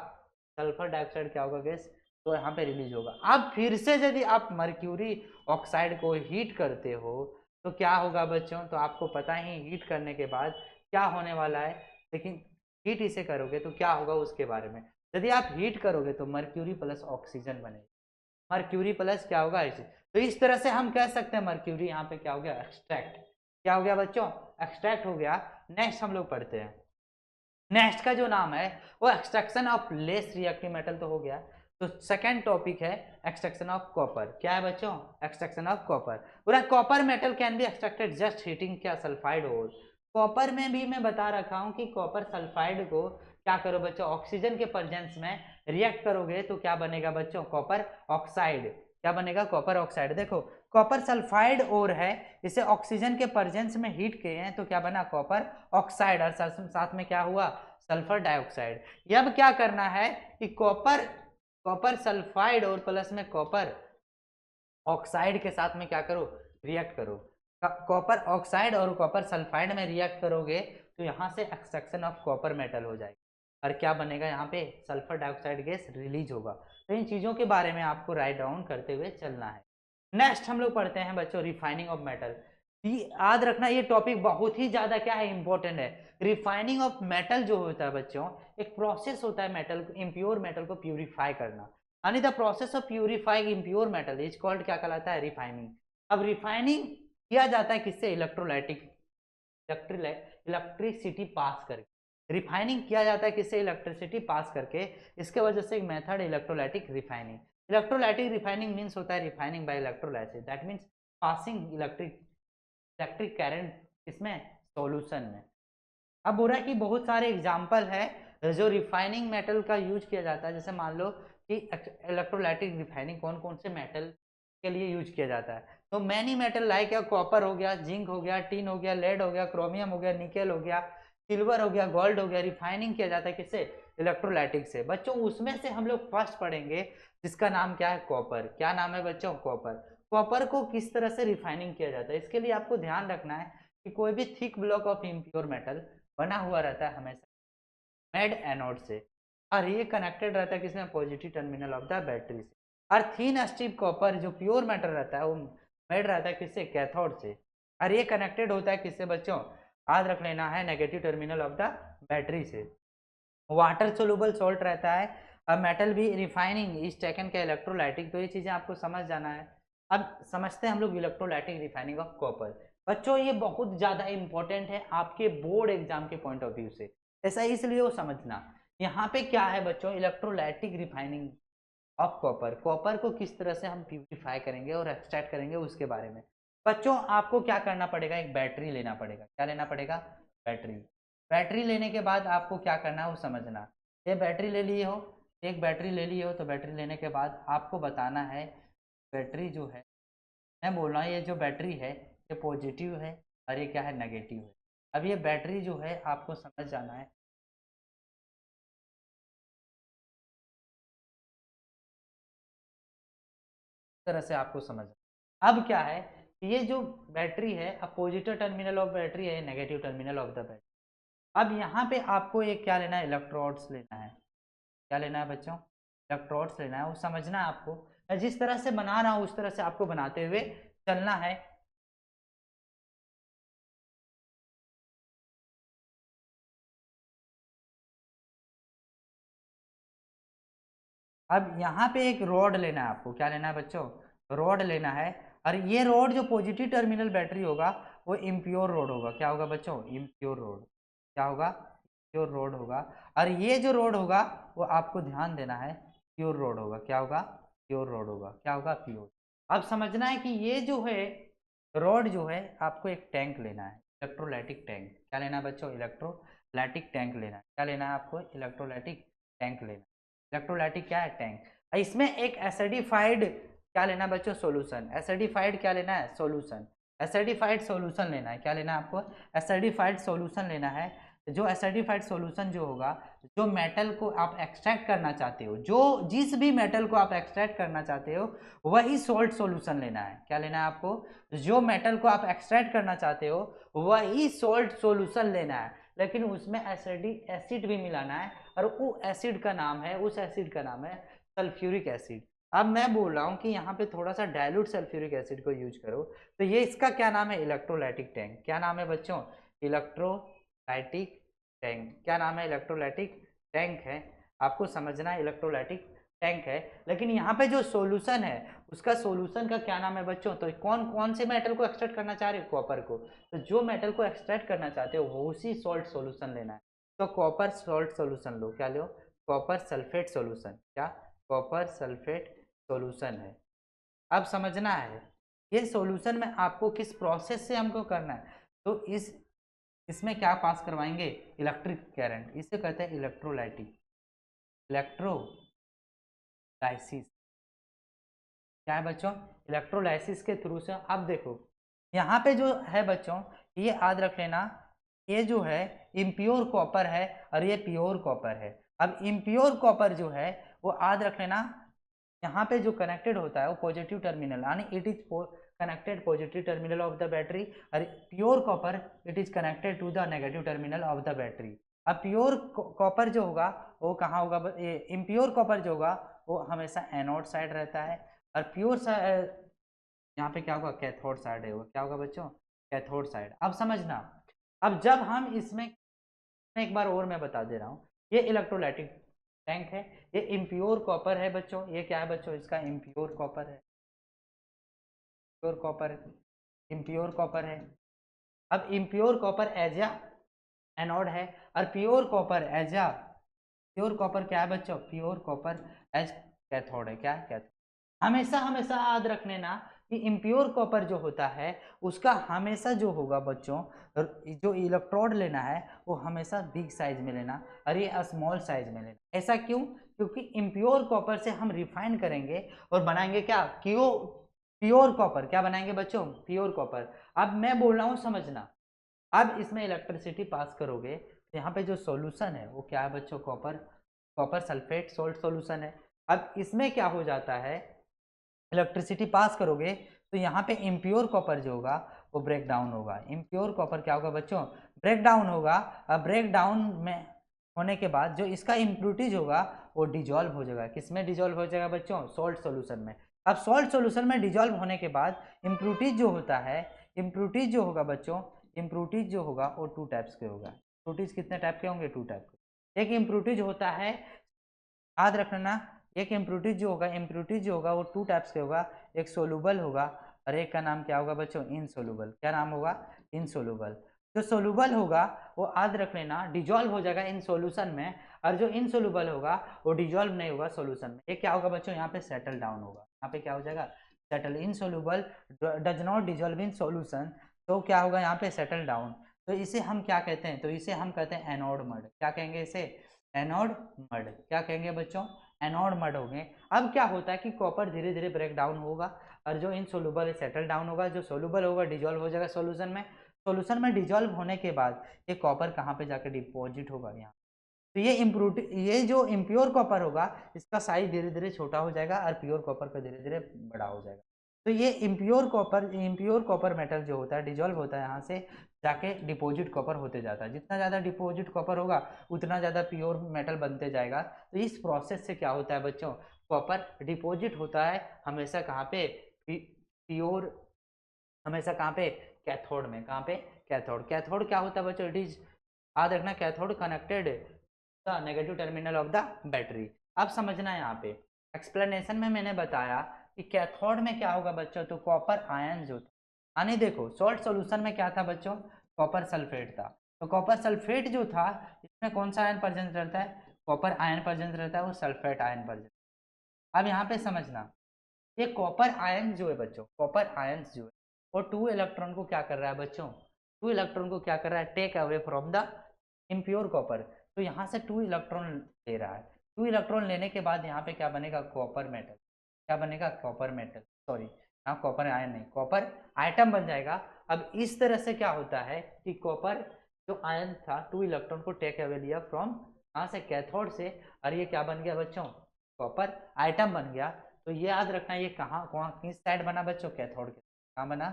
सल्फर डाइऑक्साइड क्या होगा गैस, तो यहाँ पे रिलीज होगा। अब फिर से यदि आप मर्क्यूरी ऑक्साइड को हीट करते हो तो क्या होगा बच्चों, तो आपको पता ही हीट करने के बाद क्या होने वाला है, लेकिन हीट इसे करोगे तो क्या होगा उसके बारे में। यदि आप हीट करोगे तो मर्क्यूरी प्लस ऑक्सीजन बनेगा, मर्क्यूरी प्लस क्या होगा इसे। तो इस तरह से हम कह सकते हैं मर्क्यूरी यहाँ पे क्या हो गया, एक्सट्रैक्ट, क्या हो गया बच्चों, एक्सट्रैक्ट हो गया। नेक्स्ट हम लोग पढ़ते हैं, नेक्स्ट का जो नाम है वो extraction of less reactive metal तो हो गया। तो सेकंड टॉपिक है एक्सट्रैक्शन ऑफ कॉपर। क्या है बच्चों? Extraction of copper. पूरा copper metal can be extracted just heating क्या सल्फाइड ओर। कॉपर में भी मैं बता रखा हूं कि कॉपर सल्फाइड को क्या करो बच्चों, ऑक्सीजन के प्रेजेंस में रिएक्ट करोगे तो क्या बनेगा बच्चों? Copper oxide. क्या बनेगा? Copper oxide. देखो कॉपर सल्फाइड और है, इसे ऑक्सीजन के प्रेजेंस में हीट किए हैं तो क्या बना? Copper oxide. और साथ में क्या हुआ? Sulphur dioxide. अब क्या करना है कि कॉपर सल्फाइड और प्लस में कॉपर ऑक्साइड के साथ में क्या करो? रिएक्ट करो। कॉपर ऑक्साइड और कॉपर सल्फाइड में रिएक्ट करोगे तो यहाँ से एक्सट्रैक्शन ऑफ कॉपर मेटल हो जाएगा और क्या बनेगा? यहाँ पे सल्फर डाइऑक्साइड गैस रिलीज होगा। तो इन चीजों के बारे में आपको राइट डाउन करते हुए चलना है। नेक्स्ट हम लोग पढ़ते हैं बच्चों रिफाइनिंग ऑफ मेटल। याद रखना ये टॉपिक बहुत ही ज्यादा क्या है? इंपॉर्टेंट है। रिफाइनिंग ऑफ मेटल जो होता है बच्चों, एक प्रोसेस होता है मेटल, इम्प्योर मेटल को प्यूरिफाई करना। यानी the process of purifying impure metal is called क्या कहलाता है? रिफाइनिंग। अब रिफाइनिंग किया जाता है किससे? इलेक्ट्रिसिटी पास करके रिफाइनिंग किया जाता है। किससे? इलेक्ट्रिसिटी पास करके। इसके वजह से एक method electrolytic refining. Electrolytic refining means होता है refining by electrolysis, that means passing electric current इसमें सॉल्यूशन में। अब बोला कि बहुत सारे एग्जाम्पल है जो रिफाइनिंग मेटल का यूज किया जाता है। जैसे मान लो कि इलेक्ट्रोलाइटिक रिफाइनिंग कौन कौन से मेटल के लिए यूज किया जाता है। तो मैनी मेटल लाइक कॉपर हो गया, जिंक हो गया, टिन हो गया, लेड हो गया, क्रोमियम हो गया, निकेल हो गया, सिल्वर हो गया, गोल्ड हो गया। रिफाइनिंग किया जाता है किससे? इलेक्ट्रोलाइटिक से। बच्चों उसमें से हम लोग फर्स्ट पढ़ेंगे जिसका नाम क्या है? कॉपर। क्या नाम है बच्चों? कॉपर। कॉपर को किस तरह से रिफाइनिंग किया जाता है इसके लिए आपको ध्यान रखना है कि कोई भी thick block of impure metal बना हुआ रहता है हमेशा मेड एनोड से और ये कनेक्टेड रहता है किसमें? Positive terminal of the battery से। और थीन स्ट्रिप कॉपर जो प्योर मेटल रहता है वो मेड रहता है किससे? कैथोड से। और ये कनेक्टेड होता है किससे बच्चों? याद रख लेना है negative terminal of the battery से। वाटर सोलुबल सॉल्ट रहता है। अब मेटल भी रिफाइनिंग इज टेकन का इलेक्ट्रोलाइटिक। तो ये चीजें आपको समझ जाना है। अब समझते हैं हम लोग इलेक्ट्रोलाइटिक रिफाइनिंग ऑफ कॉपर। बच्चों ये बहुत ज्यादा इंपॉर्टेंट है आपके बोर्ड एग्जाम के पॉइंट ऑफ व्यू से, ऐसा इसलिए वो समझना। यहाँ पे क्या है बच्चों? Electrolytic refining of copper. Copper को किस तरह से हम प्यूरिफाई करेंगे और एक्सट्रैक्ट करेंगे उसके बारे में। बच्चों आपको क्या करना पड़ेगा? एक बैटरी लेना पड़ेगा। क्या लेना पड़ेगा? बैटरी। बैटरी लेने के बाद आपको क्या करना है वो समझना। ये बैटरी ले लिए हो, एक बैटरी ले लिए हो, तो बैटरी लेने के बाद आपको बताना है बैटरी जो है, मैं बोल रहा हूँ ये जो बैटरी है ये पॉजिटिव है और ये क्या है? नेगेटिव है। अब ये बैटरी जो है आपको समझ जाना है, तरह से आपको समझ। अब क्या है कि ये जो बैटरी है, अब पॉजिटिव टर्मिनल ऑफ बैटरी है, negative terminal of the battery. अब यहाँ पे आपको एक क्या लेना है? इलेक्ट्रोड्स लेना है। क्या लेना है बच्चों? इलेक्ट्रोड्स लेना है। वो समझना है आपको, मैं जिस तरह से बना रहा हूँ उस तरह से आपको बनाते हुए चलना है। अब यहाँ पे एक रॉड लेना है आपको। क्या लेना है बच्चों? रॉड लेना है। और ये रॉड जो पॉजिटिव टर्मिनल बैटरी होगा वो इम्प्योर रोड होगा। क्या होगा बच्चों? Impure road. क्या होगा? प्योर रोड होगा। और ये जो रोड होगा वो आपको ध्यान देना है प्योर रोड होगा। क्या होगा? प्योर रोड होगा। क्या होगा? प्योर। अब समझना है कि ये जो है रॉड जो है आपको एक टैंक लेना है, इलेक्ट्रोलाइटिक टैंक। क्या लेना है बच्चों? इलेक्ट्रोलाइटिक टैंक लेना है। क्या लेना है आपको? इलेक्ट्रोलाइटिक टैंक लेना है। इलेक्ट्रोलाइटिक क्या है? टैंक। इसमें एक एसिडिफाइड क्या लेना बच्चों? सॉल्यूशन। एसिडिफाइड क्या लेना है? सॉल्यूशन। एसिडिफाइड सॉल्यूशन लेना है। क्या लेना है आपको? एसिडिफाइड सॉल्यूशन लेना है। जो एसिडिफाइड सॉल्यूशन जो होगा, जो मेटल को आप एक्सट्रैक्ट करना चाहते हो, जो जिस भी मेटल को आप एक्सट्रैक्ट करना चाहते हो वही सॉल्ट सॉल्यूशन लेना है। क्या लेना है आपको? जो मेटल को आप एक्सट्रैक्ट करना चाहते हो वही सॉल्ट सॉल्यूशन लेना है, लेकिन उसमें एसिड भी मिलाना है। और वो एसिड का नाम है, उस एसिड का नाम है सल्फ्यूरिक एसिड। अब मैं बोल रहा हूँ कि यहाँ पे थोड़ा सा डाइल्यूट सल्फ्यूरिक एसिड को यूज करो। तो ये इसका क्या नाम है? Electrolytic tank. क्या नाम है बच्चों? Electrolytic tank. क्या नाम है? इलेक्ट्रोलाइटिक टैंक है। आपको समझना है इलेक्ट्रोलाइटिक टैंक है, लेकिन यहाँ पे जो सॉल्यूशन है उसका सॉल्यूशन का क्या नाम है बच्चों? तो कौन कौन से मेटल को एक्सट्रैक्ट करना चाह रहे हो? कॉपर को। तो जो मेटल को एक्सट्रैक्ट करना चाहते हो वो उसी सॉल्ट सॉल्यूशन लेना है। तो कॉपर सॉल्ट सॉल्यूशन लो, क्या लो? Copper sulphate solution. क्या? कॉपर सल्फेट सॉल्यूशन है। अब समझना है ये सॉल्यूशन में आपको किस प्रोसेस से हमको करना है। तो इसमें क्या पास करवाएंगे? इलेक्ट्रिक करंट, इसे कहते हैं इलेक्ट्रोलाइटिक, इलेक्ट्रोलाइसिस। क्या है बच्चों? इलेक्ट्रोलाइसिस के थ्रू से। अब देखो यहाँ पे जो है बच्चों, ये याद रख लेना, ये जो है इम्प्योर कॉपर है और ये प्योर कॉपर है। अब इम्प्योर कॉपर जो है वो याद रख लेना, यहाँ पे जो कनेक्टेड होता है वो पॉजिटिव टर्मिनल, यानी it is connected positive terminal of the battery. और pure copper it is connected to the negative terminal of the battery. अब प्योर कॉपर जो होगा वो कहाँ होगा? इम्प्योर कॉपर जो होगा वो हमेशा एनोड साइड रहता है, और प्योर यहाँ पे क्या होगा? कैथोड साइड होगा। क्या होगा बच्चों? Cathode side. अब समझना, अब जब हम इसमें एक बार और मैं बता दे रहा हूँ, ये इलेक्ट्रोलाइटिक टैंक है, ये इम्प्योर कॉपर है बच्चों। ये क्या है बच्चों? इसका इम्प्योर कॉपर है, प्योर कॉपर, इम्प्योर कॉपर है। अब इम्प्योर कॉपर एज या एनोड है, और प्योर कॉपर एज या, प्योर कॉपर क्या है बच्चों? प्योर कॉपर एज कैथोड है। क्या है? कैथोड। हमेशा हमेशा याद रखने ना कि इम्प्योर कॉपर जो होता है उसका हमेशा जो होगा बच्चों, जो इलेक्ट्रोड लेना है वो हमेशा बिग साइज में लेना और ये स्मॉल साइज में लेना। ऐसा क्यों? क्योंकि इम्प्योर कॉपर से हम रिफाइन करेंगे और बनाएंगे क्या? Pure copper. क्या बनाएंगे बच्चों? Pure copper. अब मैं बोल रहा हूँ समझना, अब इसमें इलेक्ट्रिसिटी पास करोगे तो यहाँ पे जो सॉल्यूशन है वो क्या है बच्चों? कॉपर सल्फेट सोल्ट सॉल्यूशन है। अब इसमें क्या हो जाता है, इलेक्ट्रिसिटी पास करोगे तो यहाँ पे इम्प्योर कॉपर जो होगा वो ब्रेक डाउन होगा। इम्प्योर कॉपर क्या होगा बच्चों? ब्रेक डाउन होगा। अब ब्रेक डाउन में होने के बाद जो इसका इम्प्यूरिटीज होगा वो डिजॉल्व हो जाएगा। किसमें डिजॉल्व हो जाएगा बच्चों? सॉल्ट सॉल्यूशन में। अब सॉल्ट सॉल्यूशन में डिजॉल्व होने के बाद इम्प्यूरिटीज जो होता है, इम्प्यूरिटीज जो होगा बच्चों, इम्प्यूरिटीज जो होगा वो 2 टाइप्स के होगा। इम्प्यूरिटीज कितने टाइप के होंगे? 2 टाइप के। एक इम्प्यूरिटीज होता है, याद रखना, एक इम्प्यूरिटीज जो होगा वो 2 टाइप्स के होगा। एक सोलूबल होगा और एक का नाम क्या होगा बच्चों? इनसोलूबल। क्या नाम होगा? इनसोलूबल। जो सोलूबल होगा वो याद रख लेना डिजॉल्व हो जाएगा इन सॉल्यूशन में, और जो इनसोलूबल होगा वो डिजॉल्व नहीं होगा सॉल्यूशन में। ये क्या होगा बच्चों? यहाँ पे सेटल डाउन होगा। यहाँ पे क्या हो जाएगा? Settle. Insoluble does not dissolve in solution, तो क्या होगा यहाँ पे? Settle down. तो इसे हम क्या कहते हैं? तो इसे हम कहते हैं एनोड मड। क्या कहेंगे इसे? Anode mud. क्या कहेंगे बच्चों? एनोड मड होंगे। अब क्या होता है कि कॉपर धीरे धीरे ब्रेक डाउन होगा और जो इनसोल्यूबल है सेटल डाउन होगा, जो सोल्यूबल होगा डिजॉल्व हो जाएगा सॉल्यूशन में। सॉल्यूशन में डिजॉल्व होने के बाद ये कॉपर कहाँ पे जाकर डिपॉजिट होगा? यहाँ। तो ये जो इम्प्योर कॉपर होगा इसका साइज धीरे धीरे छोटा हो जाएगा और प्योर कॉपर का धीरे धीरे बड़ा हो जाएगा। तो ये इम्प्योर कॉपर मेटल जो होता है डिजॉल्व होता है, यहाँ से जाके डिपॉजिट कॉपर होते जाता है। जितना ज़्यादा डिपॉजिट कॉपर होगा उतना ज़्यादा प्योर मेटल बनते जाएगा। तो इस प्रोसेस से क्या होता है बच्चों? कॉपर डिपॉजिट होता है हमेशा कहाँ पे? प्योर, हमेशा कहाँ पे? कैथोड में। कहाँ पे? कैथोड। कैथोड क्या होता है बच्चों? इट इज, याद रखना, cathode connected the negative terminal of the battery. अब समझना है यहाँ पे एक्सप्लेनेशन में मैंने बताया कि कैथोड में क्या होगा बच्चों? तो कॉपर आयन जो था, यानी देखो सॉल्ट सॉल्यूशन में क्या था बच्चों? कॉपर सल्फेट था। तो कॉपर सल्फेट जो था इसमें कौन सा आयन प्रेजेंट रहता है? कॉपर आयन प्रेजेंट रहता है, वो सल्फेट आयन प्रेजेंट। अब यहाँ पे समझना, ये कॉपर आयन जो है बच्चों, कॉपर आयन जो है वो 2 इलेक्ट्रॉन को क्या कर रहा है बच्चों? 2 इलेक्ट्रॉन को क्या कर रहा है? Take away from the impure copper. तो यहाँ से 2 इलेक्ट्रॉन ले रहा है। 2 इलेक्ट्रॉन लेने के बाद यहाँ पे क्या बनेगा? Copper metal. क्या बनेगा? कॉपर मेटल, सॉरी यहाँ कॉपर आयन नहीं, कॉपर आइटम बन जाएगा। अब इस तरह से क्या होता है कि कॉपर जो आयन था 2 इलेक्ट्रॉन को टेक अवे लिया फ्रॉम, यहाँ से कैथोड से, और ये क्या बन गया बच्चों? कॉपर आइटम बन गया। तो ये याद रखना, ये कहाँ कहाँ किस साइड बना बच्चों? कैथोड के। कहाँ बना?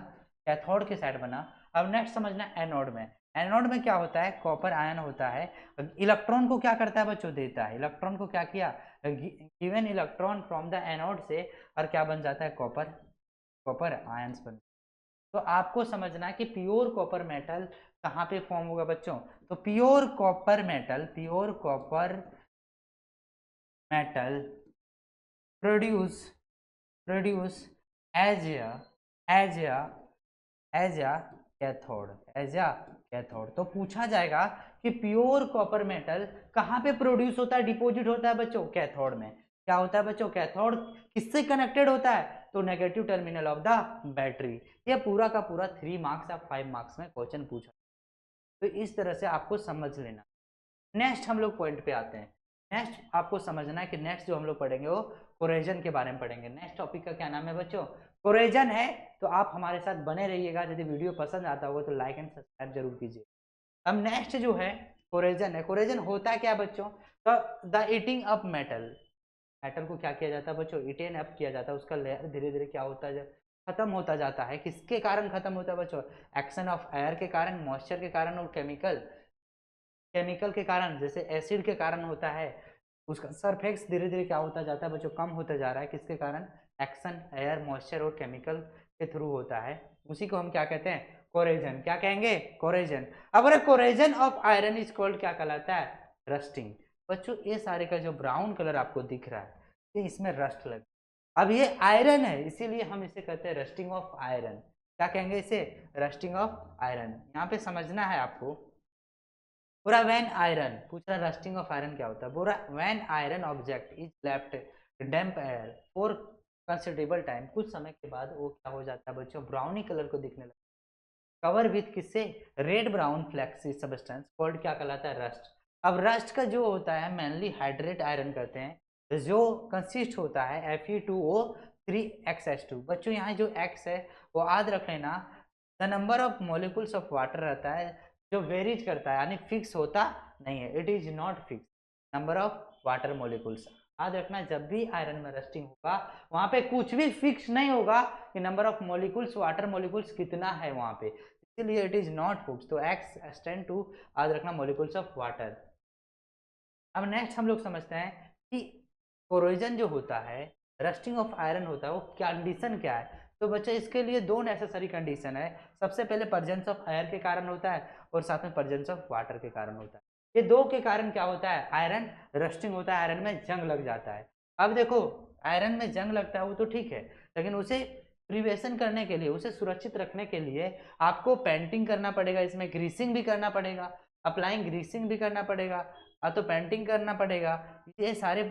कैथोड के साइड बना। अब नेक्स्ट समझना एनोड में। एनोड में क्या होता है? कॉपर आयन होता है, इलेक्ट्रॉन को क्या करता है बच्चों? देता है। इलेक्ट्रॉन को क्या किया? Given electron from the anode से, और क्या बन जाता है? कॉपर, कॉपर आयंस बन। तो आपको समझना है कि प्योर कॉपर मेटल कहाँ पे फॉर्म होगा बच्चों? तो pure copper metal produce produce as as as cathode. तो पूछा जाएगा कि प्योर कॉपर मेटल कहाँ पे प्रोड्यूस होता है, डिपॉजिट होता है बच्चों? कैथोड में। क्या होता है बच्चों? कैथोड किससे कनेक्टेड होता है? तो negative terminal of the battery. ये पूरा का पूरा 3 मार्क्स या 5 मार्क्स में क्वेश्चन पूछा, तो इस तरह से आपको समझ लेना। नेक्स्ट हम लोग पॉइंट पे आते हैं। नेक्स्ट आपको समझना है कि नेक्स्ट जो हम लोग पढ़ेंगे वो कोरेजन के बारे में पढ़ेंगे। नेक्स्ट टॉपिक का क्या नाम है बच्चों? कोरेजन है। तो आप हमारे साथ बने रहिएगा। यदि वीडियो पसंद आता होगा तो लाइक एंड सब्सक्राइब जरूर कीजिए। अब नेक्स्ट जो है कोरेजन है। कोरेजन होता क्या बच्चों? तो the eating up metal, metal को क्या किया जाता है बच्चों? इटेन अप किया जाता है। उसका लेयर धीरे धीरे क्या होता है, खत्म होता जाता है। किसके कारण खत्म होता है बच्चों? एक्शन ऑफ एयर के कारण, मॉइस्चर के कारण और केमिकल के कारण, जैसे एसिड के कारण होता है। उसका सरफेक्स धीरे धीरे क्या होता जाता है बच्चों? कम होता जा रहा है। किसके कारण? एक्शन, एयर, मॉइस्चर और केमिकल के थ्रू होता है। उसी को हम क्या कहते हैं? कोरेजन। क्या कहेंगे? कोरेजन। अब कोरेजन ऑफ आयरन इज कॉल्ड क्या कहलाता है? रस्टिंग। बच्चों ये सारे का जो ब्राउन कलर आपको दिख रहा है, ये इसमें रस्ट लग, अब ये आयरन है इसीलिए हम इसे कहते हैं रस्टिंग ऑफ आयरन। क्या कहेंगे इसे? Rusting of iron. यहाँ पे समझना है आपको। पूरा व्हेन आयरन पूछ रहा, रस्टिंग ऑफ आयरन क्या होता है? पूरा when iron object is left damp air for considerable time, कुछ समय के बाद वो क्या हो जाता है बच्चों? ब्राउनी कलर को दिखने लगता है। कवर विथ किससे? Red brown flexi substance called क्या कहलाता है? रस्ट। अब रस्ट का जो होता है मेनली हाइड्रेट आयरन कहते हैं, जो कंसिस्ट होता है Fe2O3XH2। बच्चों यहाँ जो X है वो याद रख लेना, the number of molecules of water रहता है जो वेरीज करता है, यानी फिक्स होता नहीं है। It is not fix number of water molecules. याद रखना जब भी आयरन में रस्टिंग होगा वहां पे कुछ भी फिक्स नहीं होगा कि number of molecules, water molecules कितना है वहां पे, इसलिए इट इज नॉट फिक्स। तो एक्स एक्सटेंड टू, याद रखना, मॉलिक्यूल्स ऑफ वाटर। अब नेक्स्ट हम लोग समझते हैं कि कोरोजन जो होता है, रस्टिंग ऑफ आयरन होता है, वो कंडीशन क्या है? तो बच्चे इसके लिए 2 नेसेसरी कंडीशन है। सबसे पहले प्रेजेंस ऑफ एयर के कारण होता है और साथ में प्रेजेंस ऑफ वाटर के कारण होता है। ये 2 के कारण क्या होता है? आयरन रस्टिंग होता है, आयरन में जंग लग जाता है। अब देखो आयरन में जंग लगता है वो तो ठीक है, लेकिन उसे प्रिवेशन करने के लिए, उसे सुरक्षित रखने के लिए आपको पेंटिंग करना पड़ेगा, इसमें ग्रीसिंग भी करना पड़ेगा, अप्लाइंग ग्रीसिंग भी करना पड़ेगा, तो पेंटिंग करना पड़ेगा। ये सारे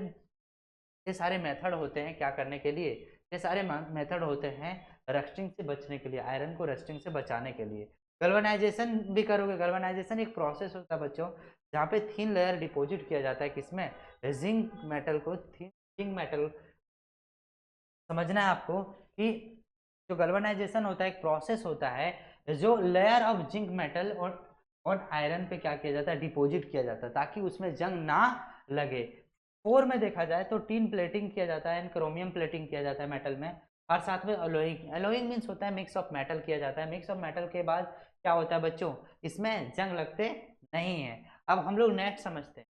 मेथड होते हैं क्या करने के लिए? ये सारे मेथड होते हैं रस्टिंग से बचने के लिए, आयरन को रस्टिंग से बचाने के लिए। गल्वेनाइजेशन भी करोगे। गल्वेनाइजेशन एक प्रोसेस होता है बच्चों जहाँ पे थिन लेयर डिपॉजिट किया जाता है। किसमें? जिंक मेटल को। जिंक मेटल समझना है आपको कि जो गल्वेनाइजेशन होता है एक प्रोसेस होता है जो लेयर ऑफ जिंक मेटल और आयरन पे क्या किया जाता है? डिपॉजिट किया जाता है ताकि उसमें जंग ना लगे। 4 में देखा जाए तो टिन प्लेटिंग किया जाता है, क्रोमियम प्लेटिंग किया जाता है मेटल में, और साथ में एलोइंग। एलोइंग मीन्स होता है मिक्स ऑफ मेटल किया जाता है। मिक्स ऑफ मेटल के बाद क्या होता है बच्चों? इसमें जंग लगते नहीं है। अब हम लोग नेक्स्ट समझते हैं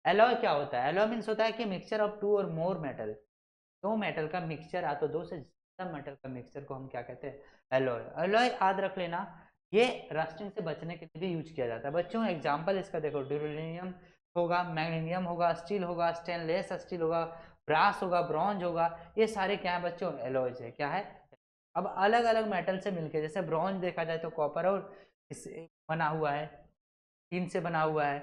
एलॉय क्या होता है। एलॉय मीन्स होता है कि मिक्सचर ऑफ 2 और मोर मेटल, 2 मेटल का मिक्सचर, या तो 2 से ज्यादा मेटल का मिक्सचर को हम क्या कहते हैं? एलॉय। एलॉय याद रख लेना, ये रस्टिंग से बचने के लिए भी यूज किया जाता है। बच्चों एग्जांपल इसका देखो, ड्यूरेनियम होगा, मैग्नीशियम होगा, स्टील होगा, स्टेनलेस स्टील होगा, ब्रास होगा, ब्रॉन्ज होगा, ये सारे क्या है बच्चों? एलॉयज है। क्या है? अब अलग अलग मेटल से मिलके, जैसे ब्रॉन्ज देखा जाए तो कॉपर और इससे बना हुआ है, टीन से बना हुआ है।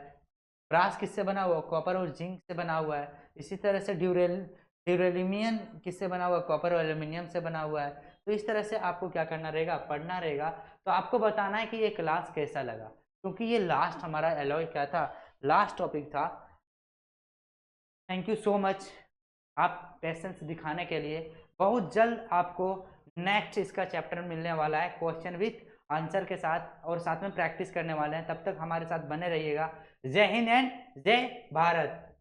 ब्रास किससे बना हुआ? कॉपर और जिंक से बना हुआ है। इसी तरह से ड्यूरेलियम किससे बना हुआ? कॉपर और एल्यूमिनियम से बना हुआ है। तो इस तरह से आपको क्या करना रहेगा? पढ़ना रहेगा। तो आपको बताना है कि ये क्लास कैसा लगा, क्योंकि ये लास्ट हमारा एलॉय क्या था, लास्ट टॉपिक था। थैंक यू सो मच आप पेशेंस दिखाने के लिए। बहुत जल्द आपको नेक्स्ट इसका चैप्टर मिलने वाला है क्वेश्चन विथ आंसर के साथ, और साथ में प्रैक्टिस करने वाले हैं। तब तक हमारे साथ बने रहिएगा। जय हिंद एंड जय भारत।